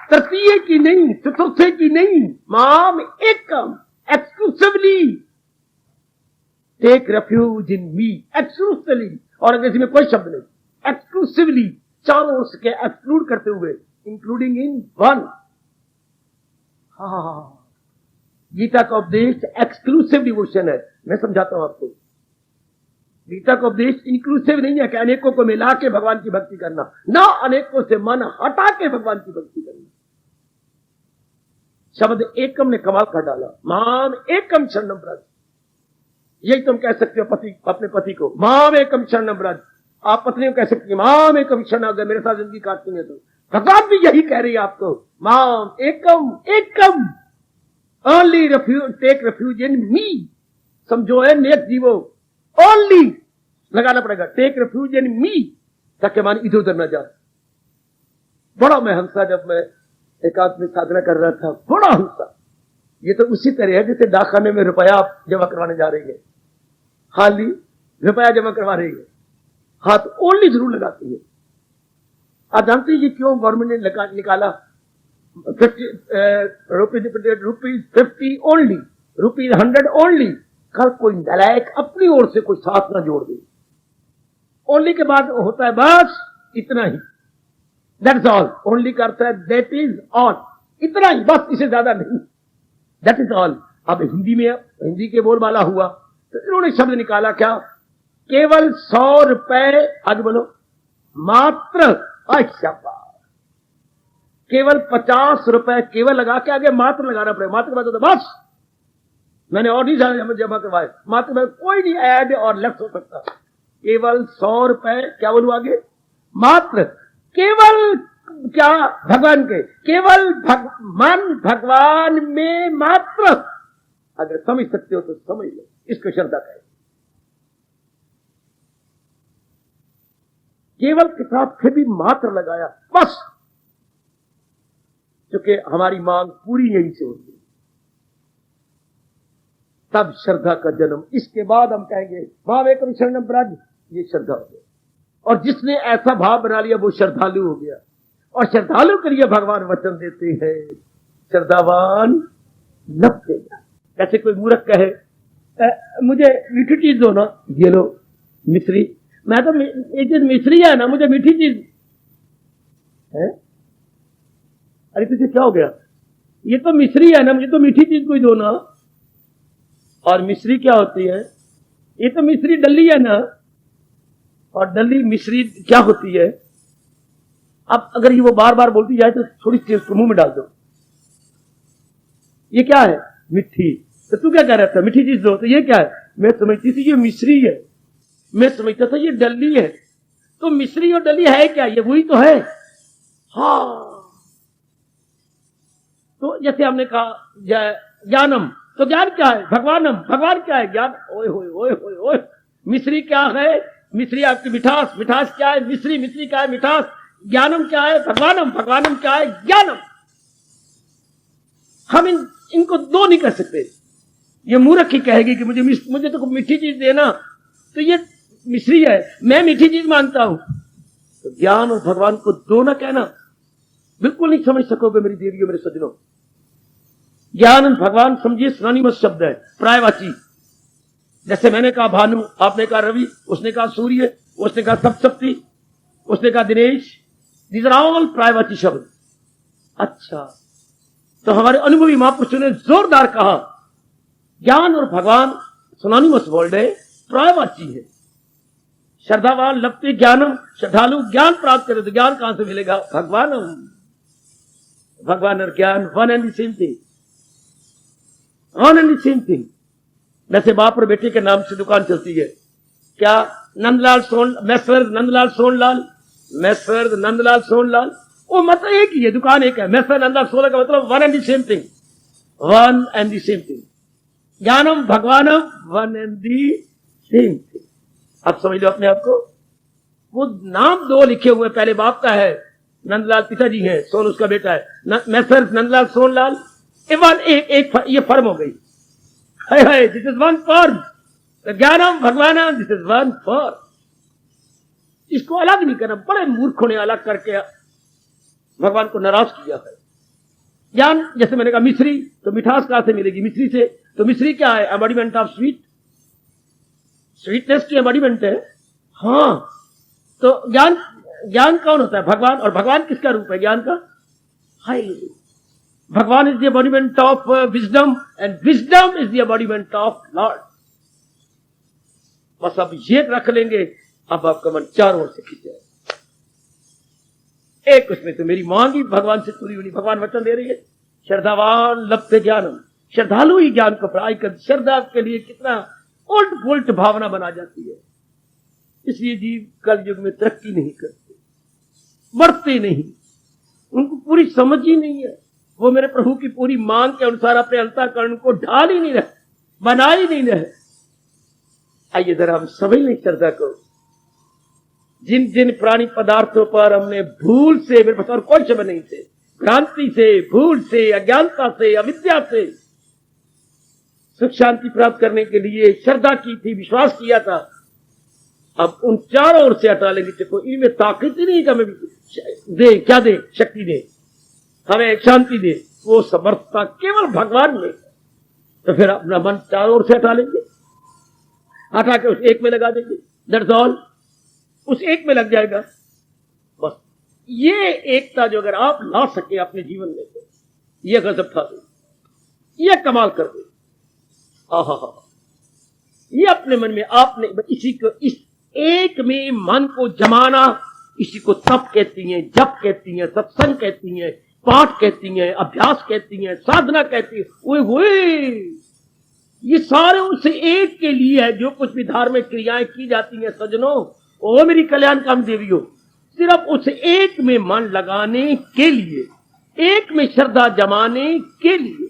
तृतीय की नहीं, चतुर्थे की नहीं, माम एकम, एक्सक्लूसिवली टेक रेफ्यूज इन मी, एक्सक्लूसिवली। और अंग्रेजी में कोई शब्द नहीं, एक्सक्लूसिवली, चारों ओर से एक्सक्लूड करते हुए, इंक्लूडिंग इन वन। हाँ, गीता का उपदेश एक्सक्लूसिव डिवोशन है। मैं समझाता हूं आपको, गीता का उपदेश इंक्लूसिव नहीं है कि अनेकों को मिला के भगवान की भक्ति करना, ना अनेकों से मन हटा के भगवान की भक्ति करना। शब्द एकम ने कमाल कर डाला, माम एकम शरणम ब्रज। यही तुम कह सकते हो पति अपने पति को, माम एकम शरणम ब्रज। आप पत्नी को कह सकती है माम एकम शरणम, अगर मेरे साथ जिंदगी काटती है तो। भगवान भी यही कह रही है आपको, माम एकम एकम, ओनली रेफ्यूज, टेक रेफ्यूज इन मी। समझो है नेक जीवो, ओनली लगाना पड़ेगा, टेक रेफ्यूज इन मी, ताकि मन इधर उधर न जाए। बड़ा मैं हंसा जब मैं एकांत में साधना कर रहा था, बड़ा हंसा। ये तो उसी तरह है जैसे डाकखाने में रुपया आप जमा करवाने जा रहे हैं, हाँ ली रुपया जमा करवा रहे हैं, हाथ ओनली जरूर लगाती है। आप जानते हैं ये क्यों गवर्नमेंट ने निकाला? Rupees 50 only, rupees 100 only. कल कोई नालायक अपनी ओर से कोई साथ ना जोड़ दे। ओनली के बाद होता है बस इतना ही, दैट्स ऑल। ओनली करता है दैट इज ऑल, इतना ही बस, इसे ज्यादा नहीं, दैट इज ऑल। अब हिंदी में हिंदी के बोलबाला हुआ तो इन्होंने शब्द निकाला क्या, केवल 100 रुपए, आगे बोलो, मात्र, शाबाश, केवल 50 रुपए, केवल लगा के आगे मात्र लगाना पड़ेगा। मात्र के बाद तो बस, मैंने और नहीं जमा करवाए, मात्र में कोई नहीं ऐड और लेफ्ट हो सकता। केवल 100 रुपए, क्या बोलूं आगे, मात्र, केवल क्या, भगवान के, केवल मन भगवान में मात्र। अगर समझ सकते हो तो समझ लो, इसको श्रद्धा कहे। केवल के साथ फिर भी मात्र लगाया, बस, क्योंकि हमारी मांग पूरी यहीं से होती है, तब श्रद्धा का जन्म। इसके बाद हम कहेंगे भाव एकम शरणम ब्रज, ये श्रद्धा हो गया। और जिसने ऐसा भाव बना लिया वो श्रद्धालु हो गया। और श्रद्धालु के लिए भगवान वचन देते हैं, श्रद्धावान लपटेगा। जैसे कोई मूर्ख कहे मुझे मीठी चीज दो ना, ये लो मिश्री, मैं तो ये चीज मिश्री है ना, मुझे मीठी चीज है। अरे तुझे क्या हो गया, ये तो मिश्री है ना, मुझे तो मीठी चीज कोई दो ना। और मिश्री क्या होती है, ये तो मिश्री डली है ना, और डली मिश्री क्या होती है। अब अगर ये वो बार बार बोलती जाए तो थोड़ी सी उसको मुंह में डाल दो, ये क्या है, मिठी। तो तू क्या कह रहा था, मीठी चीज दो, तो ये क्या है, मैं समझती थी ये मिश्री है, मैं समझता था ये डली है। तो मिश्री और डली है क्या, ये वही तो है। हाँ, तो जैसे हमने कहा ज्ञानम, तो ज्ञान क्या है, भगवानम, भगवान क्या है, ज्ञान। ओए होए ओए होए ओए, मिश्री क्या है, मिश्री आपकी मिठास, मिठास क्या है, मिश्री, मिश्री क्या है, मिठास। ज्ञानम क्या है, भगवानम, भगवानम क्या है, ज्ञानम। हम इनको दो नहीं कर सकते। ये मूर्ख ही कहेगी कि मुझे तो मीठी चीज देना, तो ये मिश्री है, मैं मीठी चीज मानता हूं। तो ज्ञान और भगवान को दो ना कहना, बिल्कुल नहीं समझ सकोगे मेरी देवियों, मेरे सज्जनों। ज्ञान और भगवान समझिए सिनोनिमस शब्द है, प्रायवाची। जैसे मैंने कहा भानु, आपने कहा रवि, उसने कहा सूर्य, उसने कहा सप्तशक्ति, उसने कहा दिनेश। दीज आर ऑल प्रायवाची शब्द। अच्छा, तो हमारे अनुभवी महापुरुषों ने जोरदार कहा ज्ञान और भगवान सिनोनिमस वर्ड है, प्रायवाची है। श्रद्धावान लभते ज्ञानम, श्रद्धालु ज्ञान प्राप्त करे तो ज्ञान कहां से मिलेगा, भगवानम। भगवान और ज्ञान one and the same thing, one and the same thing. वैसे बाप और बेटे के नाम से दुकान चलती है, क्या, नंदलाल सोन, मैसर नंदलाल सोनलाल, मैसर नंदलाल सोनलाल, वो मतलब एक ही है, दुकान एक है। मैसर नंदलाल सोनलाल का मतलब one and the same thing, one and the same thing. ज्ञानम भगवानम, one and the same thing. आप समझ लो अपने आप को। वो नाम दो लिखे हुए, पहले बाप का है, नंदलाल पिताजी हैं, सोन उसका बेटा है, मैसर नंदलाल सोनलाल, एक ये फर्म हो गई। दिस इज वन फर्म, ज्ञानम भगवानम, दिस इज वन फर्म। इसको अलग नहीं करना। बड़े मूर्खों ने अलग करके भगवान को नाराज किया है। ज्ञान, जैसे मैंने कहा मिश्री, तो मिठास कहां से मिलेगी, मिश्री से। तो मिश्री क्या है, एम्बॉडीमेंट ऑफ स्वीट, स्वीटनेस की एम्बॉडीमेंट है। हाँ, तो ज्ञान कौन होता है, भगवान। और भगवान किसका रूप है, ज्ञान का। हाय, भगवान is the embodiment of wisdom and wisdom is the embodiment of Lord. बस अब ये रख लेंगे, अब आपका मन चारों ओर से खींचे। एक उसमें तो मेरी मांग ही भगवान से पूरी हुई। भगवान वचन दे रही है, श्रद्धावान लभते ज्ञानम, श्रद्धालु ही ज्ञान को प्राप्त कर। श्रद्धा के लिए कितना उल्ट पुल्ट भावना बना जाती है। इसलिए जीव कल युग में तरक्की नहीं करते, बढ़ते नहीं, उनको पूरी समझ ही नहीं है। वो मेरे प्रभु की पूरी मांग के अनुसार अपने अंतःकरण को ढाल ही नहीं रहे, बना ही नहीं रहे। आइए जरा हम समझ लें श्रद्धा को। जिन जिन प्राणी पदार्थों पर हमने भूल से, मेरे पास और कोई शब्द नहीं थे, भ्रांति से, भूल से, अज्ञानता से, अविद्या से सुख शांति प्राप्त करने के लिए श्रद्धा की थी, विश्वास किया था, अब उन चारों ओर से हटा लेंगे। देखो इनमें ताकत ही नहीं कि हमें दे, क्या दे, शक्ति दे, हमें शांति दे, वो समर्थता केवल भगवान में। तो फिर अपना मन चारों ओर से हटा लेंगे, हटा के उस एक में लगा देंगे, दैट्स ऑल। उस एक में लग जाएगा बस। ये एकता जो अगर आप ला सके अपने जीवन में, तो ये गजब था, ये कमाल कर दे। ये अपने मन में आपने इसी को, इस एक में मन को जमाना, इसी को तप कहती हैं, जप कहती हैं, सत्संग कहती हैं, पाठ कहती हैं, अभ्यास कहती हैं, साधना कहती है। ओए ये सारे उस एक के लिए है। जो कुछ भी धार्मिक क्रियाएं की जाती हैं सज्जनों, ओ मेरी कल्याणकामी देवियों, सिर्फ उस एक में मन लगाने के लिए, एक में श्रद्धा जमाने के लिए।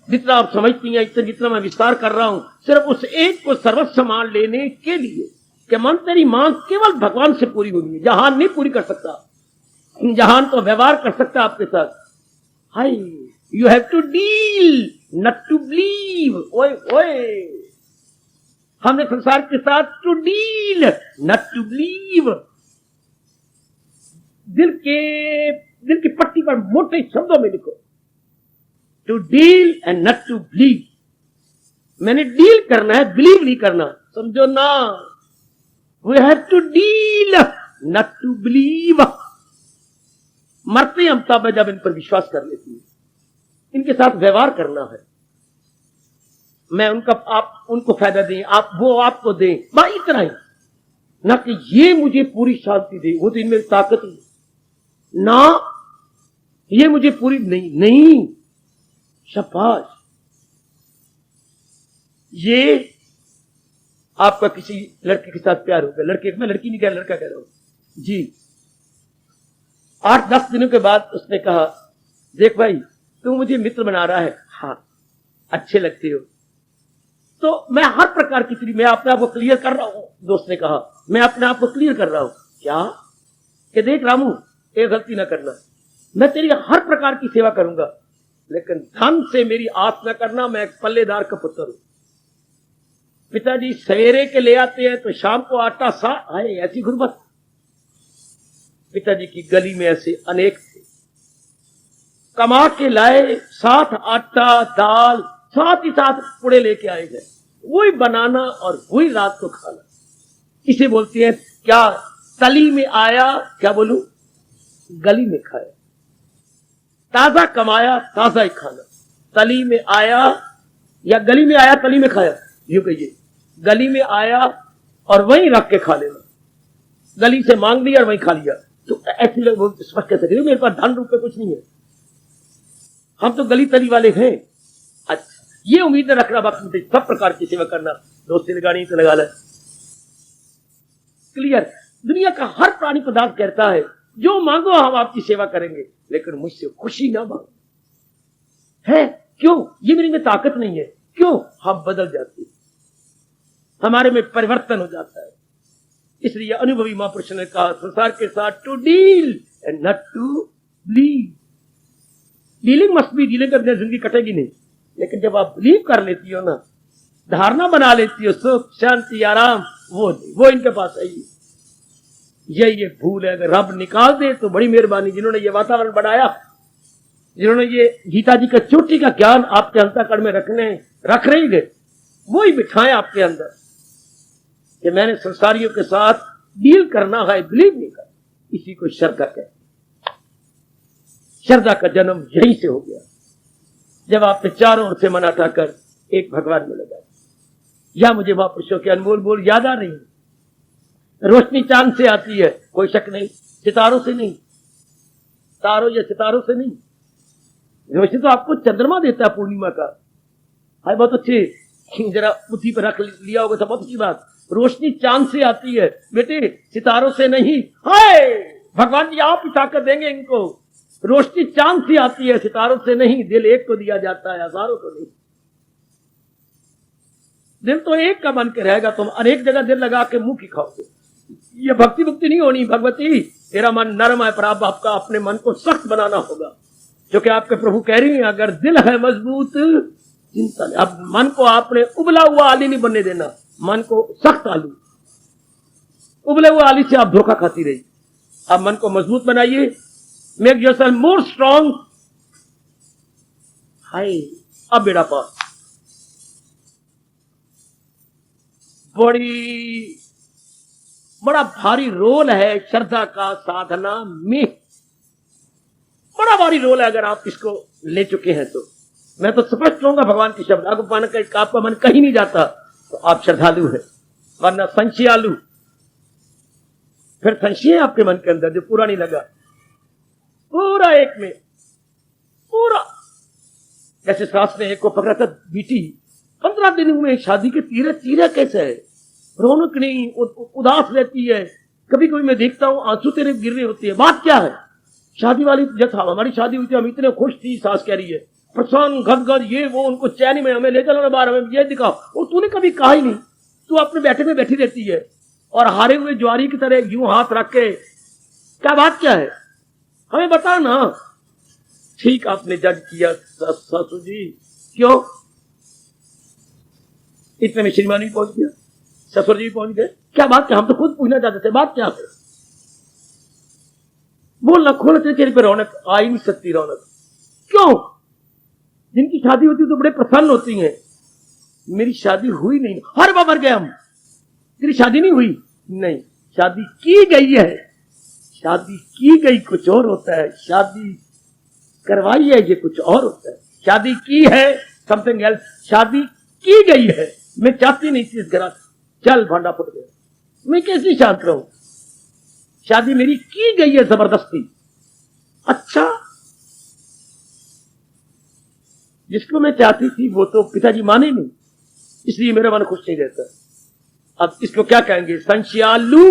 जितना आप समझती हैं, इतना जितना मैं विस्तार कर रहा हूं, सिर्फ उस एक को सर्वस्व मान लेने के लिए कि मन तेरी मांग केवल भगवान से पूरी होनी है, जहान नहीं पूरी कर सकता। जहान तो व्यवहार कर सकता आपके साथ। हाय, you have to deal not to believe. ओए हमने संसार के साथ to deal not to believe. दिल की पट्टी पर मोटे शब्दों में लिखो, to deal and not to believe. मैंने डील करना है, बिलीव नहीं करना, समझो ना। We have to deal not to believe. मरते हम तब जब इन पर विश्वास कर लेती है। इनके साथ व्यवहार करना है। मैं उनका, आप उनको फायदा दें, आप वो आपको दें, बस इतना ही। ना कि ये मुझे पूरी शांति दे, वो तो इनमें ताकत ही ना, ये मुझे पूरी नहीं। शाबाश। ये आपका किसी लड़के के साथ प्यार हो गया, मैं लड़की नहीं कह रहा, लड़का कह रहा हूं जी। 8-10 दिनों के बाद उसने कहा, देख भाई तू मुझे मित्र बना रहा है, हाँ अच्छे लगते हो, तो मैं हर प्रकार की, मैं अपने आप को क्लियर कर रहा हूं। दोस्त ने कहा, मैं अपने आप को क्लियर कर रहा हूं। क्या? कि देख रामू, एक गलती ना करना, मैं तेरी हर प्रकार की सेवा करूंगा, लेकिन धन से मेरी आस न करना, मैं एक पल्लेदार का पुत्र हूं। पिताजी सवेरे के ले आते हैं तो शाम को आटा आए, ऐसी गुर्बत। पिताजी की गली में ऐसे अनेक थे, कमा के लाए, साथ आटा दाल, साथ ही साथ पुड़े लेके आए गए, वही बनाना और वही रात को खाना। इसे बोलते हैं क्या? तली में आया, क्या बोलूं, गली में खाया। ताजा कमाया, ताजा ही खाना। तली में आया या गली में आया, तली में खाया, यूं कहिए। गली में आया और वहीं रख के खा लेना, गली से मांग लिया और वहीं खा लिया। तो ऐसे लोग स्पष्ट कह सकते, मेरे पास धन रूप में कुछ नहीं है, हम तो गली तली वाले हैं। अच्छा, ये उम्मीद न रखना बाकी सब प्रकार की सेवा करना, दोस्ती लगानी तो लगा ले। क्लियर? दुनिया का हर प्राणी पदार्थ कहता है, जो मांगो हम आपकी सेवा करेंगे, लेकिन मुझसे खुशी ना मांगो। है क्यों? ये मेरे में ताकत नहीं है। क्यों? हम बदल जाते हैं, हमारे में परिवर्तन हो जाता है। इसलिए अनुभवी महापुरुष ने कहा, संसार के साथ to deal and not to believe. Dealing must be, dealing करने जिंदगी कटेगी नहीं, लेकिन जब आप बिलीव कर लेती हो ना, धारणा बना लेती हो, सुख शांति आराम, वो इनके पास है। ये भूल है। अगर रब निकाल दे तो बड़ी मेहरबानी। जिन्होंने ये वातावरण बनाया, जिन्होंने ये गीता जी का चोटी का ज्ञान आपके अंतःकरण में रख रहे थे, वो ही बिठाए आपके अंदर कि मैंने संसारियों के साथ डील करना है, बिलीव नहीं करना। इसी को श्रद्धा कहते हैं। श्रद्धा का जन्म यहीं से हो गया, जब आपने चारों ओर से मन हटाकर एक भगवान में लगा। या मुझे महापुरुषों के अनमोल बोल याद आ रही है। रोशनी चांद से आती है, कोई शक नहीं, सितारों से नहीं, तारों या सितारों से नहीं। रोशनी तो आपको चंद्रमा देता है पूर्णिमा का। हाय, बहुत अच्छे, जरा बुद्धि पर रख लिया होगा तो बहुत अच्छी बात। रोशनी चांद से आती है बेटे, सितारों से नहीं। हाय, भगवान जी आप ही ताकत देंगे इनको। रोशनी चांद से आती है, सितारों से नहीं। दिल एक को दिया जाता है, हजारों को नहीं। दिल तो एक का बन के रहेगा, तुम अनेक जगह दिल लगा के मुंह की खाओगे। ये भक्ति भक्ति नहीं होनी। भगवती तेरा मन नरम है, पर आप आपका अपने मन को सख्त बनाना होगा, जो कि आपके प्रभु कह रही हैं, अगर दिल है मजबूत चिंता नहीं। अब मन को आपने उबला हुआ आली नहीं बनने देना, मन को सख्त आलू। उबले हुए आली से आप धोखा खाती रही। आप मन को मजबूत बनाइए, मेक योरसेल्फ मोर स्ट्रांग। हाय, अब बेड़ा पास। बड़ा भारी रोल है श्रद्धा का साधना में, बड़ा भारी रोल है। अगर आप इसको ले चुके हैं तो मैं तो स्पष्ट कहूंगा, भगवान के शब्द आपका मन कहीं नहीं जाता। तो आप श्रद्धालु हैं, वरना संशयालु। फिर संशय आपके मन के अंदर जो पूरा नहीं लगा, पूरा एक में पूरा। जैसे सास ने एक को पकड़ा था, बेटी 15 दिन हुए शादी के, तीरा कैसा है, रौनक नहीं, उदास रहती है, कभी कभी मैं देखता हूं आंसू तेरे गिर रहे होती है, बात क्या है? शादी वाली जैसा हमारी शादी हुई थी, हम इतने खुश थी, सास कह रही है प्रसन्न गदगद, ये वो, उनको चैन में हमें ले चलो ना बाहर, हमें ये दिखाओ, और तूने कभी कहा ही नहीं, तू अपने बैठे में बैठी रहती है और हारे हुए ज्वारी की तरह यूं हाथ रख के, क्या बात क्या है, हमें बता ना। ठीक आपने जज किया सासू जी, क्यों? इतने में श्रीमान भी पहुंच गया, ससुर जी भी पहुंच गए, क्या बात क्या? हम तो खुद पूछना चाहते थे, बात क्या है? बोलना खोलना चेहरे पर रौनक आ ही नहीं सकती, रौनक क्यों? जिनकी शादी होती है तो बड़े प्रसन्न होती हैं, मेरी शादी हुई नहीं, हर बार मर गए हम, तेरी शादी नहीं हुई, नहीं शादी की गई है, शादी की गई कुछ और होता है, शादी करवाई है ये कुछ और होता है, शादी की है समथिंग एल्स, शादी की गई है। मैं चाहती नहीं थी इस घर, चल भांडा फुट गया, मैं कैसी शांत रहूं, शादी मेरी की गई है जबरदस्ती। अच्छा, जिसको मैं चाहती थी वो तो पिताजी माने नहीं, इसलिए मेरा मन खुश नहीं रहता। अब इसको क्या कहेंगे? संशयालु।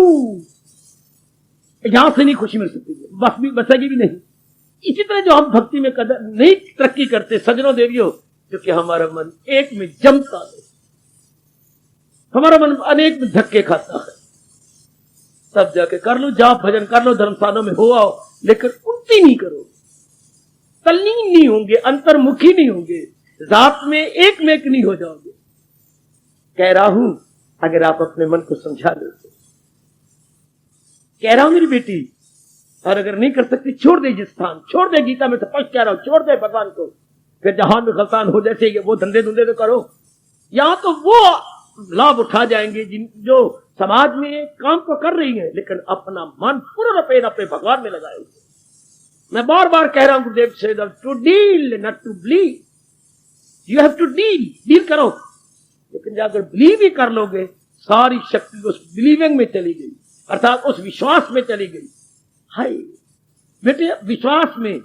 यहां से नहीं खुशी मिल सकती है, बस भी बचेगी भी नहीं। इसी तरह जो हम भक्ति में कदर नहीं तरक्की करते सजनों देवियों, क्योंकि हमारा मन एक में जमता है, हमारा मन अनेक में धक्के खाता है। तब जाके कर लो, जाप भजन कर लो, धर्मस्थानों में हो आओ, लेकिन उल्टी नहीं करो, तल्लीन नहीं होंगे, अंतर्मुखी नहीं होंगे, जात में एक नहीं हो जाओगे। कह रहा हूं अगर आप अपने मन को समझा लेते, कह रहा हूं मेरी बेटी, और अगर नहीं कर सकती छोड़ दे जिस स्थान, छोड़ दे, गीता में स्पष्ट कह रहा हूं, छोड़ दे भगवान को, फिर जहां में गलतान हो जैसे वो धंधे धुंधे तो करो, यहां तो वो लाभ उठा जाएंगे जो समाज में काम तो कर रही है, लेकिन अपना मन पूरा रपेन अपने भगवान में लगाए हुए। मैं बार बार कह रहा हूं गुरुदेव से, to deal not to believe, you have to deal करो, लेकिन अगर बिलीव ही कर लोगे, सारी शक्ति उस बिलीविंग में चली गई, अर्थात उस विश्वास में चली गई। हाय बेटे, विश्वास में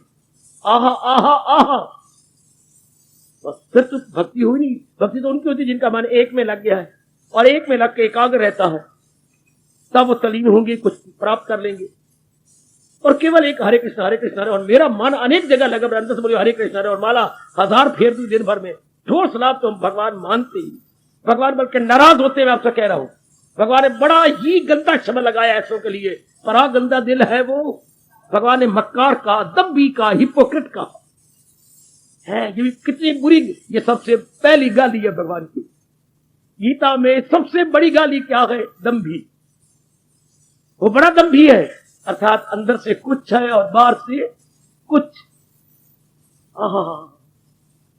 आहा आहा आहा, बस फिर तो भक्ति हुई नहीं। भक्ति तो उनकी होती जिनका मन एक में लग गया है, और एक में लग के एकाग्र रहता है, तब वो तलीन होंगे, कुछ प्राप्त कर लेंगे। और केवल एक हरे कृष्ण हरे, और मेरा मन अनेक जगह लगा, अंदर से बोले हरे कृष्ण हरे, और माला 1000 फेर दी दिन भर में, ठोस लाभ तो हम भगवान मानते ही, भगवान बल्कि नाराज होते हुए आपसे कह रहा हूं, भगवान ने बड़ा ही गंदा शब्द लगाया ऐसों के लिए, बड़ा गंदा दिल है वो, भगवान ने मक्कार का, दब्बी का, हिपोक्रेट का है, ये कितनी बुरी, ये सबसे पहली गाली है भगवान की। गीता में सबसे बड़ी गाली क्या है? दंभी। वो बड़ा दंभी है, अर्थात अंदर से कुछ है और बाहर से कुछ। तो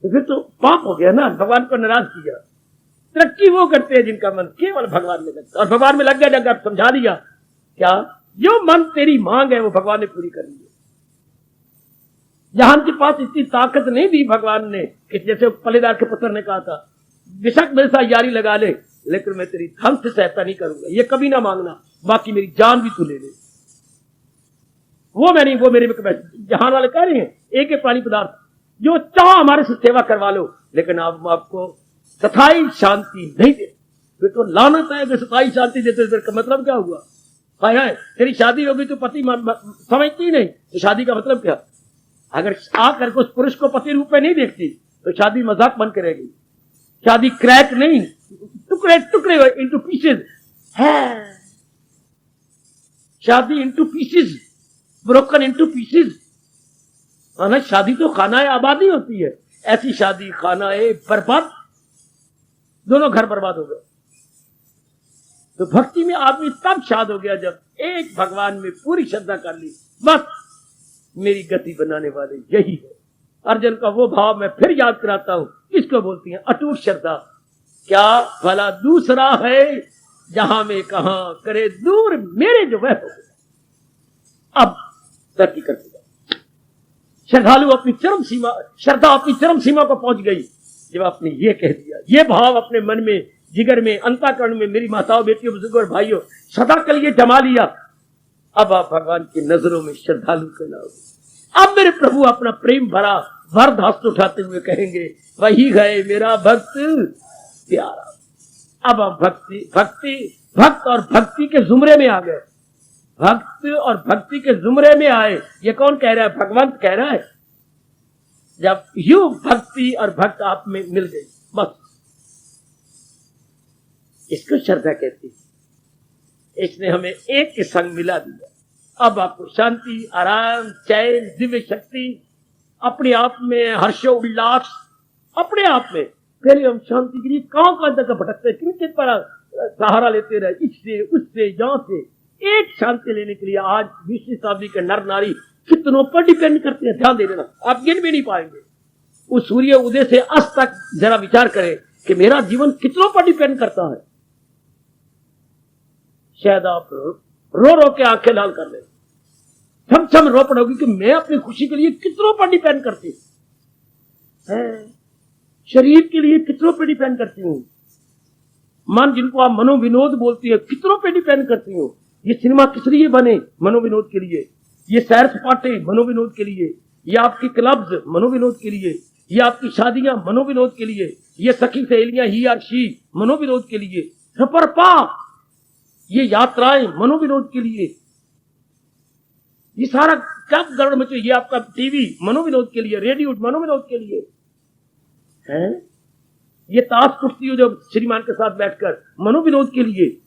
फिर तो पाप हो गया ना, भगवान को नाराज किया। तरक्की वो करते हैं जिनका मन केवल भगवान में लगता, और भगवान में लग गया, जब समझा दिया, क्या जो मन तेरी मांग है वो भगवान ने पूरी कर ली है। जहां के पास इतनी ताकत नहीं दी भगवान ने, कि जैसे पलेदार के पुत्र ने कहा था, बेशक मेरे साथ यारी लगा ले, लेकिन मैं तेरी धन से सहायता नहीं करूंगा, ये कभी ना मांगना, बाकी मेरी जान भी तू ले ले। वो मैं नहीं, वो मेरे में जहान वाले कह रहे हैं, एक एक प्राणी पदार्थ जो चाहो हमारे से सेवा करवा लो, लेकिन आप आपको स्थायी शांति नहीं दे। फिर तो लानत है, अगर स्थायी शांति देते तो मतलब क्या हुआ? हाय हाय, तेरी शादी होगी तो पति समझती नहीं, तो शादी का मतलब क्या? अगर आकर के उस पुरुष को पति रूप में नहीं देखती तो शादी मजाक बन करेगी। शादी क्रैक नहीं, टुकड़े टुकड़े इंटू पीसेज है, शादी into pieces, broken into pieces. ना, शादी तो खाना है, आबादी होती है, ऐसी शादी खाना है बर्बाद, दोनों घर बर्बाद हो गए। तो भक्ति में आदमी तब शाद हो गया जब एक भगवान में पूरी श्रद्धा कर ली, बस मेरी गति बनाने वाले यही है। अर्जुन का वो भाव मैं फिर याद कराता हूं, इसको बोलती हैं अटूट श्रद्धा। क्या भला दूसरा है जहां में कहां करे दूर मेरे जो वह हो। अब तरक्की करते जाओ। श्रद्धालु अपनी चरम सीमा, श्रद्धा अपनी चरम सीमा को पहुंच गई जब आपने ये कह दिया, ये भाव अपने मन में जिगर में, अंतःकरण में मेरी माताओं, बेटियों, बुजुर्गों और भाइयों सदा के लिए जमा लिया। अब आप भगवान की नजरों में श्रद्धालु कहलाओगे। अब मेरे प्रभु अपना प्रेम भरा वरद हस्त उठाते हुए कहेंगे, वही गए मेरा भक्त प्यारा। अब आप भक्त और भक्ति के जुमरे में आ गए। भक्त और भक्ति के जुमरे में आए। ये कौन कह रहा है? भगवंत कह रहा है। जब यूं भक्ति और भक्त आप में मिल गई, बस इसको श्रद्धा कहती है। इसने हमें एक के संग मिला दिया। अब आपको शांति, आराम, चैन, दिव्य शक्ति, अपने आप में हर्षो उल्लास, अपने आप में। पहले हम शांति के लिए कहां तक भटकते, किन पर सहारा लेते रहे, इससे उससे यहां से। एक शांति लेने के लिए आज 20वीं शताब्दी के नर नारी कितनों पर डिपेंड करते हैं। ध्यान दे देना, आप गिन भी नहीं पाएंगे। उस सूर्य उदय से अस्त तक जरा विचार करें कि मेरा जीवन कितनों पर डिपेंड करता है। शायद आप रो रो के आंखें लाल कर ले, छम छम रो पड़ोगी कि मैं अपनी खुशी के लिए कितनों पर डिपेंड करती हूं, शरीर के लिए कितनों पर डिपेंड करती हूं, मन जिनको आप मनोविनोद बोलती है कितनों पे डिपेंड करती हूं। ये सिनेमा किस लिए बने? मनोविनोद के लिए। ये सैर सपाटे मनोविनोद के लिए। ये आपकी क्लब्स मनोविनोद के लिए। ये आपकी शादियां मनोविनोद के लिए। ये सखी सहेलियां ही और शी मनोविनोद के लिए। सफरपा ये यात्राएं मनोविनोद के लिए। ये सारा कब गड़बड़ में, ये आपका टीवी मनोविनोद के लिए, रेडियो मनोविनोद के लिए है। ये ताश कुश्ती हो जो श्रीमान के साथ बैठकर मनोविनोद के लिए।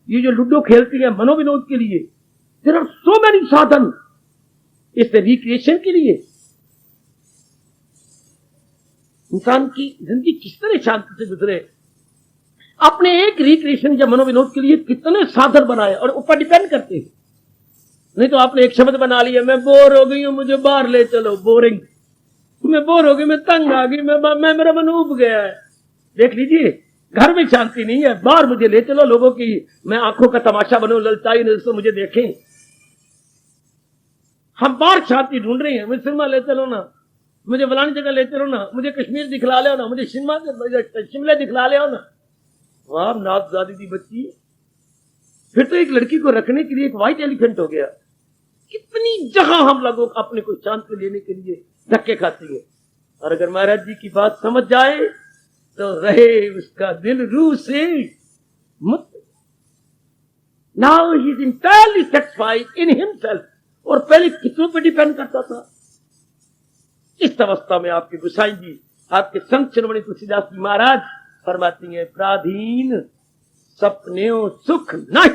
ये जो लूडो खेलती है मनोविनोद के लिए। देयर आर सो मेनी साधन इस रिक्रिएशन के लिए। इंसान की जिंदगी किस तरह शांति से गुजरे, अपने एक रिक्रिएशन या मनोविनोद के लिए कितने साधन बनाए और ऊपर डिपेंड करते हैं। नहीं तो आपने एक शब्द बना लिया, मैं बोर हो गई हूं, मुझे बाहर ले चलो। बोरिंग, मैं बोर हो गई, मैं तंग आ गई, मैं मेरा मन उब गया है। देख लीजिए, घर में शांति नहीं है, बाहर मुझे ले चलो। लोगों की मैं आंखों का तमाशा बनूं, ललचाई नजर से मुझे देखें। हम बाहर शांति ढूंढ रहे हैं, मुझे सिनेमा ले चलो ना, मुझे फलानी जगह ले चलो ना, मुझे कश्मीर दिखला ले ना, मुझे शिमला दिखला ले ना। वाह नाज़ादी दी बच्ची, फिर तो एक लड़की को रखने के लिए एक व्हाइट एलिफेंट हो गया। कितनी जगह हम लोगों अपने को शांति लेने के लिए धक्के खाती है। और अगर महाराज जी की बात समझ जाए तो रहे उसका दिल रूह से मुक्त। Now he is entirely satisfied in himself. और पहले कितनों पे डिपेंड करता था। इस अवस्था में आपके गोसाई जी, आपके संत शिरोमणि तुलसीदास जी महाराज फरमाती हैं, प्राधीन सपने सुख नहीं।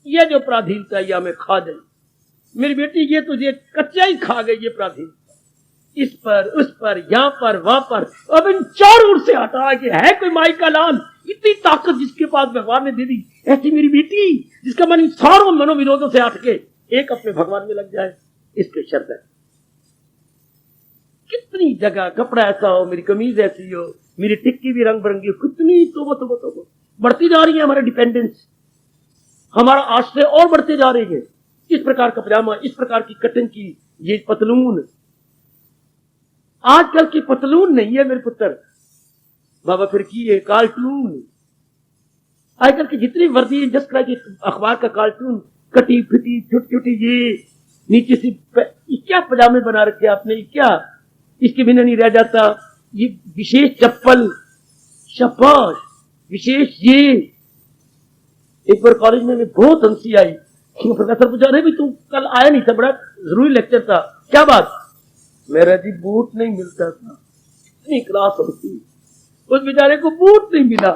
ये जो प्राधीनता ये हमें खा गई मेरी बेटी, ये तुझे कच्चा ही खा गई ये प्राधीनता। इस पर उस पर, यहां पर वहां पर, अब इन चारों ओर से हटा कि है कोई माई का लाल, इतनी ताकत जिसके पास भगवान ने दे दी। ऐसी मेरी बेटी जिसका मन इन सारों मनोविनोदों से हट के एक अपने भगवान में लग जाए, इसके शर्त है। कितनी जगह कपड़ा ऐसा हो, मेरी कमीज ऐसी हो, मेरी टिक्की भी रंग बिरंगी, कितनी तो बढ़ती जा रही है हमारा डिपेंडेंस, हमारा आश्रय और बढ़ते जा रहे हैं। इस प्रकार का पजामा, इस प्रकार की कटिंग की ये पतलून, आजकल की पतलून नहीं है मेरे पुत्र बाबा, फिर की है कार्टून। आजकल की जितनी वर्दी जिस तरह की अखबार का कार्टून, कटी फिटी छोटी छोटी, ये नीचे से क्या पजामे बना रखे आपने, क्या इसके बिना नहीं रह जाता। ये विशेष चप्पल, शाबाश, विशेष ये। एक बार कॉलेज में बहुत हंसी आई, प्रोफेसर पूछा, अरे भाई तू कल आया नहीं था, बड़ा जरूरी लेक्चर था, क्या बात? मेरा जी बूट नहीं मिलता था। इतनी क्लास होती, उस बेचारे को बूट नहीं मिला,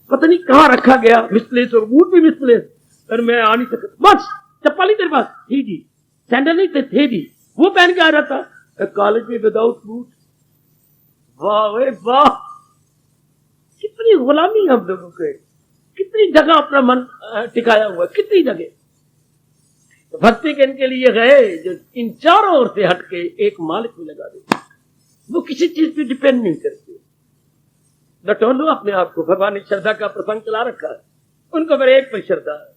पता नहीं कहां रखा गया, मिसप्लेस हो, बूट भी मिसप्लेस। और मैं आ नहीं सकता, बस चप्पल ही तेरे पास थी जी, सैंडल नहीं थे जी, वो पहन के आ रहा था कॉलेज में विदाउट बूट। वाह वाह, कितनी गुलामी हम लोगों के, कितनी जगह अपना मन टिकाया हुआ, कितनी जगह। तो भक्ति के इनके लिए गए जो इन चारों ओर से हटके एक मालिक में लगा दे, वो किसी चीज पे डिपेंड नहीं करते। बटोलो अपने आप को, भगवान ने श्रद्धा का प्रसंग चला रखा है, उनको मेरे एक पर श्रद्धा है।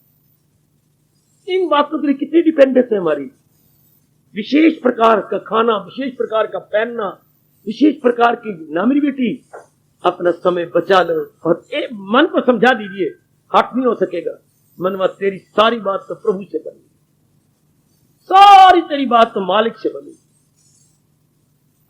इन बातों के लिए कितनी डिपेंडेंस है हमारी। विशेष प्रकार का खाना, विशेष प्रकार का पहनना, विशेष प्रकार की, ना मेरी बेटी अपना समय बचा लो और एक मन को समझा दीजिए, हट नहीं हो सकेगा। मनवा तेरी सारी बात तो प्रभु से बनी, सारी तेरी बात तो मालिक से बनी।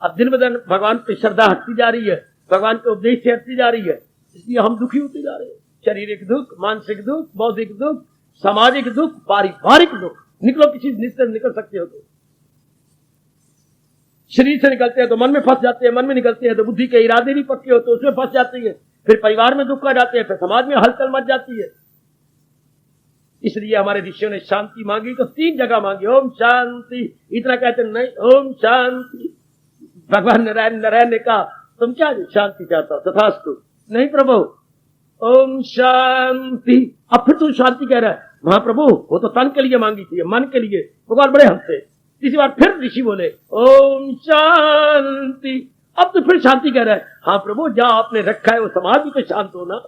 अब दिन ब दिन भगवान पे श्रद्धा हटती जा रही है, भगवान के उपदेश से हटती जा रही है, इसलिए हम दुखी होते जा रहे हैं। शारीरिक दुख, मानसिक दुख, बौद्धिक दुख, सामाजिक दुख, पारिवारिक दुख। निकलो किसी निश्चित निकल सकते हो तो शरीर से निकलते हैं तो मन में फंस जाते हैं, मन में निकलते हैं तो बुद्धि के इरादे भी पक्के हो तो उसमें फंस जाते हैं, फिर परिवार में दुख आ जाते हैं, फिर समाज में हलचल मच जाती है। इसलिए हमारे ऋषियों ने शांति मांगी तो 3 जगह मांगी, ओम शांति। इतना कहते नहीं, ओम शांति। भगवान नारायण ने कहा तुम क्या शांति चाहता हो? तथास्तु। नहीं प्रभु, ओम शांति। अब फिर तू शांति कह रहा है। महाप्रभु वो तो तन के लिए मांगी थी, मन के लिए। भगवान बड़े हंसे। तीसरी बार फिर ऋषि बोले ओम शांति। अब तो फिर शांति कह रहा है। हाँ प्रभु, जहां आपने रखा है वो समाज भी तो शांत हो ना।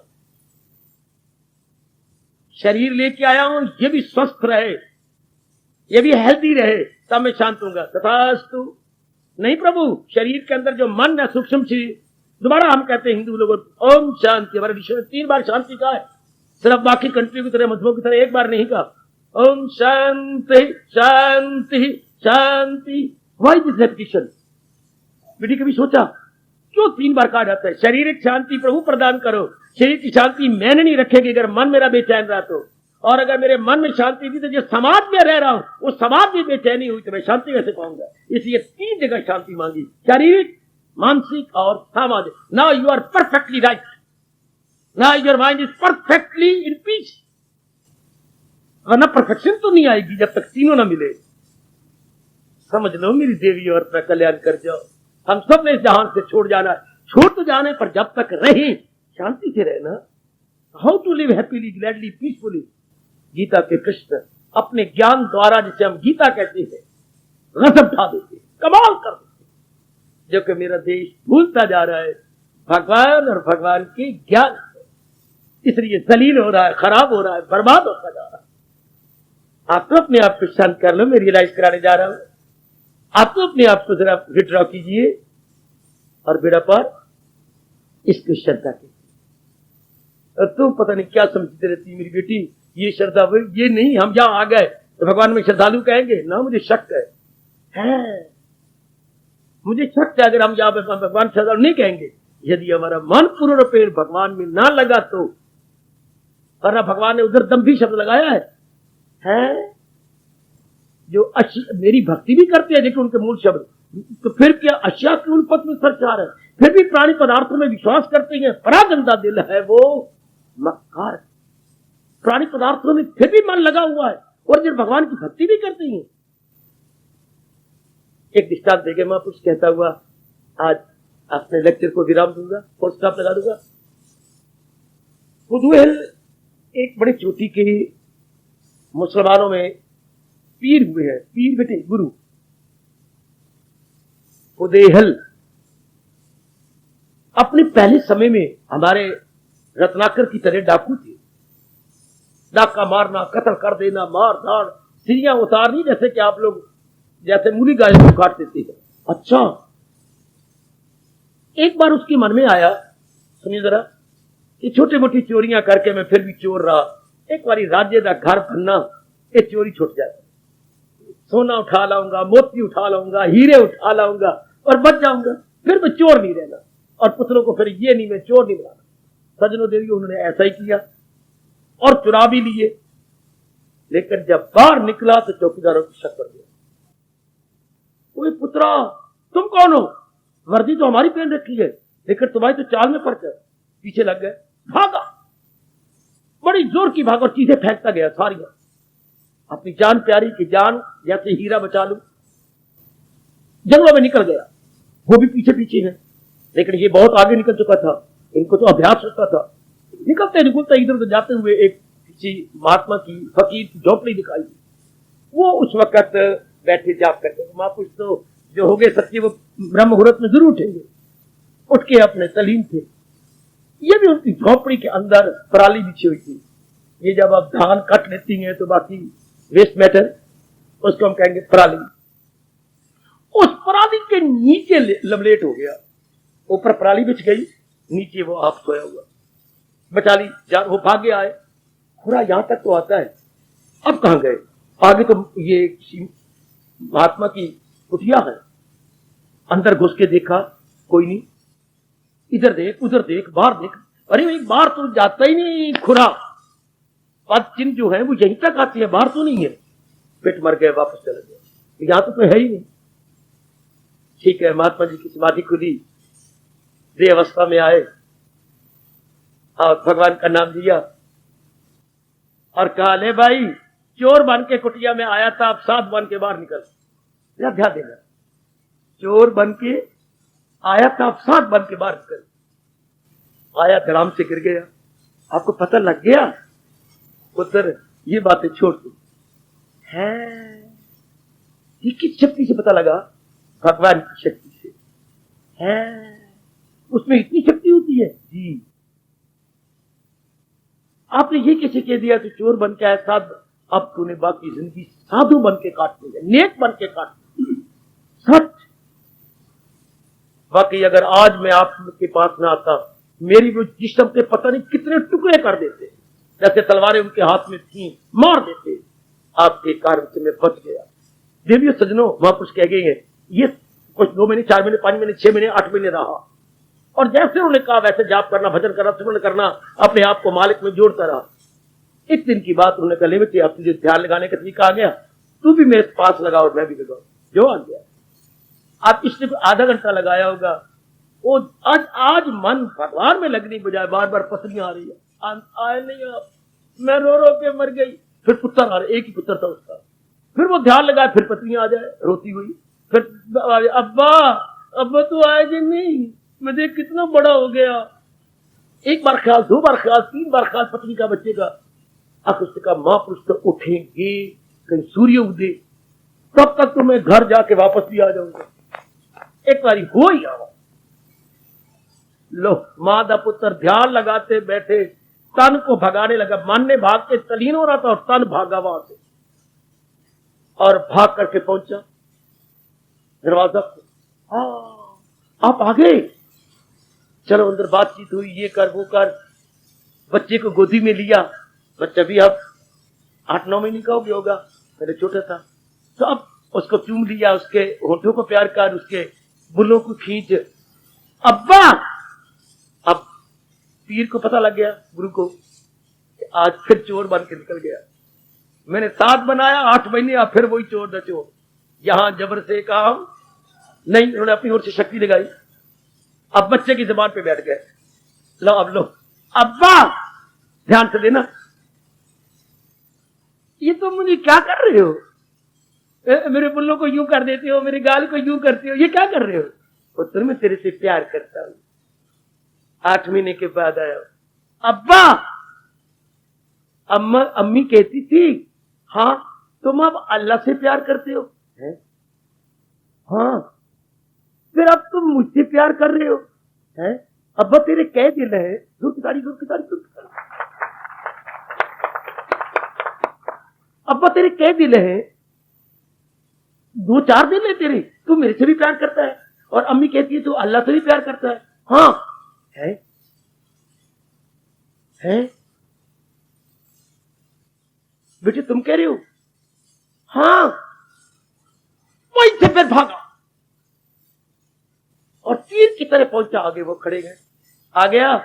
शरीर लेके आया हूं, ये भी स्वस्थ रहे, ये भी हेल्दी रहे, तब मैं शांत होऊंगा। तथास्तु। नहीं प्रभु, शरीर के अंदर जो मन है सूक्ष्म चीज, दोबारा हम कहते हैं हिंदू लोगों ओम शांति। हमारे ऋषि ने 3 बार शांति कहा है, सिर्फ बाकी कंट्री की तरह, मजहबों की तरह 1 बार नहीं कहा। ओम शांति शांति शांति। Why this repetition? बेटी कभी सोचा क्यों 3 बार कहा जाता है? शारीरिक शांति प्रभु प्रदान करो। शरीर की शांति मैंने नहीं रखेगी अगर मन मेरा बेचैन रहा तो, और अगर मेरे मन में शांति थी तो जो समाज में रह रहा हूं वो समाज में बेचैनी हुई तो मैं शांति कैसे पाऊंगा? इसलिए 3 जगह शांति मांगी, शारीरिक, मानसिक और सामाजिक। Now you are perfectly right, now your mind is perfectly in peace. वरना परफेक्शन तो नहीं आएगी जब तक तीनों ना मिले। समझ लो मेरी देवी, और अपना कल्याण कर जाओ। हम सब ने इस जहान से छोड़ जाना है, छोड़ तो जाने पर जब तक रहे शांति से रहना। How to live happily, gladly, peacefully. Gita के कृष्ण अपने ज्ञान द्वारा, जिसे हम गीता कहते हैं, रस उठा देते, कमाल कर देते। जो कि मेरा देश भूलता जा रहा है भगवान और भगवान के ज्ञान से, इसलिए जलील हो रहा है, खराब हो रहा है, बर्बाद होता जा रहा है। आप तो अपने आप को शांत कर लो, मैं रियलाइज कराने जा रहा हूं। आप तो अपने आप को जरा विड्रॉ कीजिए और बेड़ा पार इसको श्रद्धा कीजिए। और तुम पता नहीं क्या समझते रहती मेरी बेटी, ये श्रद्धा, ये नहीं। हम जहां आ गए तो भगवान में श्रद्धालु कहेंगे ना? मुझे शक है, मुझे शक है अगर हम यहाँ पे भगवान श्रद्धालु नहीं कहेंगे, यदि हमारा मन पूर्ण रूपेण भगवान में ना लगा तो। वरना भगवान ने उधर दम्भी शब्द लगाया है जो मेरी भक्ति भी करते हैं लेकिन उनके मूल शब्द, तो फिर क्या अश्या की उल्पत में सरचार है, फिर भी प्राणी पदार्थों में विश्वास करते हैं। बड़ा गंदा दिल है वो, मक्कार। प्राणी पदार्थों में फिर भी मन लगा हुआ है और जब भगवान की भक्ति भी करते हैं। एक दृष्टांत देके मैं कुछ कहता हुआ आज अपने लेक्चर को विराम दूंगा और स्टॉप लगा दूंगा। बुधवेल एक बड़ी चोटी के मुसलमानों में पीर हुए हैं, पीर बेटे गुरु उदेहल। अपने पहले समय में हमारे रत्नाकर की तरह डाकू थे। डाका मारना, कत्ल कर देना, मार धाड़, सिरियां उतारनी, जैसे कि आप लोग जैसे मूली गाय को काट देते हैं। अच्छा, एक बार उसके मन में आया, सुनिए जरा, कि छोटी मोटी चोरियां करके मैं फिर भी चोर रहा, एक बारी राज्य का घर बनना, ये चोरी छूट जाए, सोना उठा लाऊंगा, मोती उठा लाऊंगा, हीरे उठा लाऊंगा और बच जाऊंगा, फिर मैं चोर नहीं रहना। और पुत्रों को फिर ये नहीं, मैं चोर नहीं बनाना। सजनों देवी, उन्होंने ऐसा ही किया और चुरा भी लिए। लेकिन जब बाहर निकला तो चौकीदारों को शक कर दिया, ओए पुत्रा तुम कौन हो? वर्दी तो हमारी पहन रखी है, लेकिन तुम्हारी तो चाल में फर्क है। पीछे लग गए, भागा, बड़ी जोर की भाग और चीजें फेंकता गया सारी। अपनी जान प्यारी की जान जैसे हीरा बचा लूं, जंगलों में निकल गया। वो भी पीछे पीछे है, लेकिन ये बहुत आगे निकल चुका था, इनको तो अभ्यास होता था। निकलते निकलते इधर उधर जाते हुए एक किसी महात्मा की, फकीर की झोपड़ी दिखाई। वो उस वक्त बैठे जाप करते, महापुरुष तो जो हो गए सच्चे वो ब्रह्म मुहूर्त में जरूर उठेंगे। उठ के अपने तलीम थे। ये भी उनकी झोपड़ी के अंदर पराली बिछी हुई थी। ये जब आप धान कट लेती हैं तो बाकी वेस्ट मैटर, उसको हम कहेंगे पराली। उस पराली के नीचे लमलेट हो गया, ऊपर पराली बिछ गई नीचे वो आप सोया हुआ, बचा ली जान, वो भागे आए, खुरा यहां तक तो आता है, अब कहां गए? आगे तो ये किसी महात्मा की कुटिया है, अंदर घुस के देखा कोई नहीं, इधर देख उधर देख बाहर देख, अरे भाई बाहर तो जाता ही नहीं खुरा, पद चिन्ह जो है वो यहीं तक आती है, बाहर तो नहीं है। पेट मर गए, वापस चले गए, यहां तो कोई है ही नहीं। ठीक है, महात्मा जी की समाधि खुली, देह अवस्था में आए और भगवान का नाम लिया और कहा, ले भाई चोर बन के कुटिया में आया था, अब साध बन के बाहर निकल। ध्यान देना, चोर बन के आया था, अब साध बन के बाहर निकल। आया धड़ाम से गिर गया, आपको पता लग गया पुत्र, ये बातें छोड़ दो। है ये किस शक्ति से पता लगा? भगवान की शक्ति से। है उसमें इतनी शक्ति होती है जी। आपने ये कैसे कह दिया कि चोर बन के आया साध, अब तूने बाकी जिंदगी साधु बन के काटनी है, नेक बन के काटनी है। सच बाकी अगर आज मैं आपके पास ना आता, मेरी वो जिस्म के पता नहीं कितने टुकड़े कर देते, जैसे तलवारें उनके हाथ में थी, मार देते। आपके कारण से मैं बच गया। देवियों सज्जनों, वहां कुछ कह गए हैं, ये कुछ 2 महीने 4 महीने 5 महीने 6 महीने 8 महीने रहा, और जैसे उन्होंने कहा वैसे जाप करना, भजन करना, सिमरन करना, अपने आप को मालिक में जोड़ता रहा। एक दिन की बात उन्होंने कहा, ले बच्चे अब तुझे ध्यान लगाने का तरीका आ गया, तू भी मेरे पास लगा और मैं भी लगाऊ। जो आ गया, आप इसने आधा घंटा लगाया होगा, वो आज मन भगवान में लगनी बजाय बार बार पत्नियां आ रही है, आए नहीं आप, मैं रो रो के मर गई। फिर पुत्र आ रहे, एक ही पुत्र था उसका, फिर वो ध्यान लगाए, फिर पत्नियां आ जाए रोती हुई, फिर अब्बा अब्बा तू आए जी नहीं, मैं देख कितना बड़ा हो गया। एक बार ख्याल, 2 बार ख्याल, 3 बार ख्याल पत्नी का बच्चे का। अब उसने कहा, महापुरुष तो उठेंगे कहीं सूर्य उदय, तब तक तो मैं घर जाके वापस भी आ जाऊंगा। एक बारी हो ही आओ। लो, मादा पुत्र ध्यान लगाते बैठे, तन को भगाने लगा, मन ने भाग के तलीन हो रहा था और तन भागा वहां से, और भाग करके पहुंचा दरवाजा को। आप आ गए, चलो अंदर बातचीत हुई, ये कर वो कर, बच्चे को गोदी में लिया। बच्चा भी अब 8-9 महीने का हो गया होगा, पहले छोटा था, तो अब उसको चूम लिया, उसके होठों को प्यार कर, उसके बुलों को खींच। अब्बा, अब पीर को पता लग गया, गुरु को, कि आज फिर चोर बन के निकल गया। मैंने 7 बनाया, 8 महीने, अब फिर वही चोर न चोर। यहां जबर से काम नहीं, उन्होंने अपनी ओर से शक्ति लगाई। अब बच्चे की जबान पे बैठ गए, लो अब लो, अब्बा ध्यान से देना, ये तो मुझे क्या कर रहे हो? मेरे बुल्लों को यूं कर देते हो, मेरे गाल को यूं करते हो, ये क्या कर रहे हो? पुत्र मैं तेरे से प्यार करता हूं। 8 महीने के बाद आया, अब्बा अम्मी कहती थी, हाँ तुम अब अल्लाह से प्यार करते हो? है? हाँ, फिर अब तुम मुझसे प्यार कर रहे हो? है? अब्बा तेरे कह दिल है, अब्बा तेरे कह दिल है, 2-4 दिल है तेरे, तू मेरे से भी प्यार करता है, और अम्मी कहती है तू अल्लाह से भी प्यार करता है। हाँ है बेटे, तुम कह रहे हो? हाँ। वहीं से फिर भागा और तीर की तरह पहुंचा, आगे वो खड़े गए, आ गया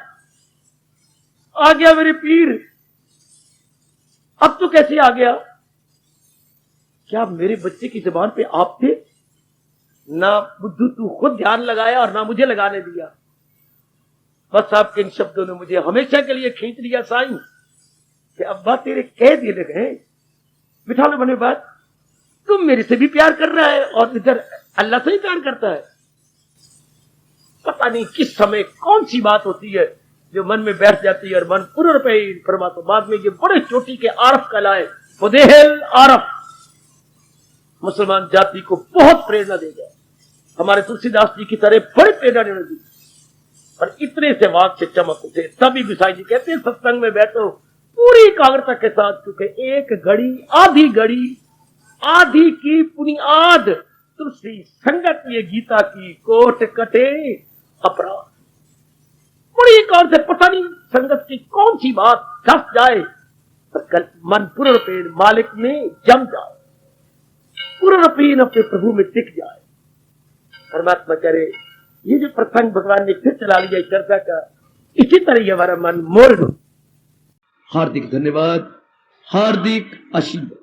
मेरे पीर। अब तो कैसे आ गया? क्या मेरे बच्चे की जुबान पे आप थे? ना बुद्धू तू खुद ध्यान लगाया और ना मुझे लगाने दिया, बस आपके इन शब्दों ने मुझे हमेशा के लिए खींच लिया साईं, कि अब्बा तेरे कह दिए गए, बिठा लो बने बात, तुम मेरे से भी प्यार कर रहा है और इधर अल्लाह से ही प्यार करता है। पता नहीं किस समय कौन सी बात होती है जो मन में बैठ जाती है और मन पूर्ण रूप से फरमाता। बाद में ये बड़े चोटी के आरफ कहलाए, फुदेहल आरफ, मुसलमान जाति को बहुत प्रेरणा देगा। हमारे तुलसीदास जी की तरह बड़ी प्रेरणा दी, और इतने से वाक से चमक उठे। तभी गुसाई जी कहते हैं, सत्संग में बैठो पूरी एकाग्रता के साथ, क्योंकि एक घड़ी आधी की बुनियाद तुलसी संगत ये गीता की कोट कटे अपराध। बुरी कौन से पता नहीं संगत की कौन सी बात धस जाए, तो कल मन पूर्णपेण मालिक में जम जाए, पूर्णपेण अपने प्रभु में टिक जाए। परमात्मा करे ये जो प्रसंग भगवान ने फिर चला लिया चर्चा का, इसी तरह ये हमारा मन मोड़ लो। हार्दिक धन्यवाद, हार्दिक आशीर्वाद।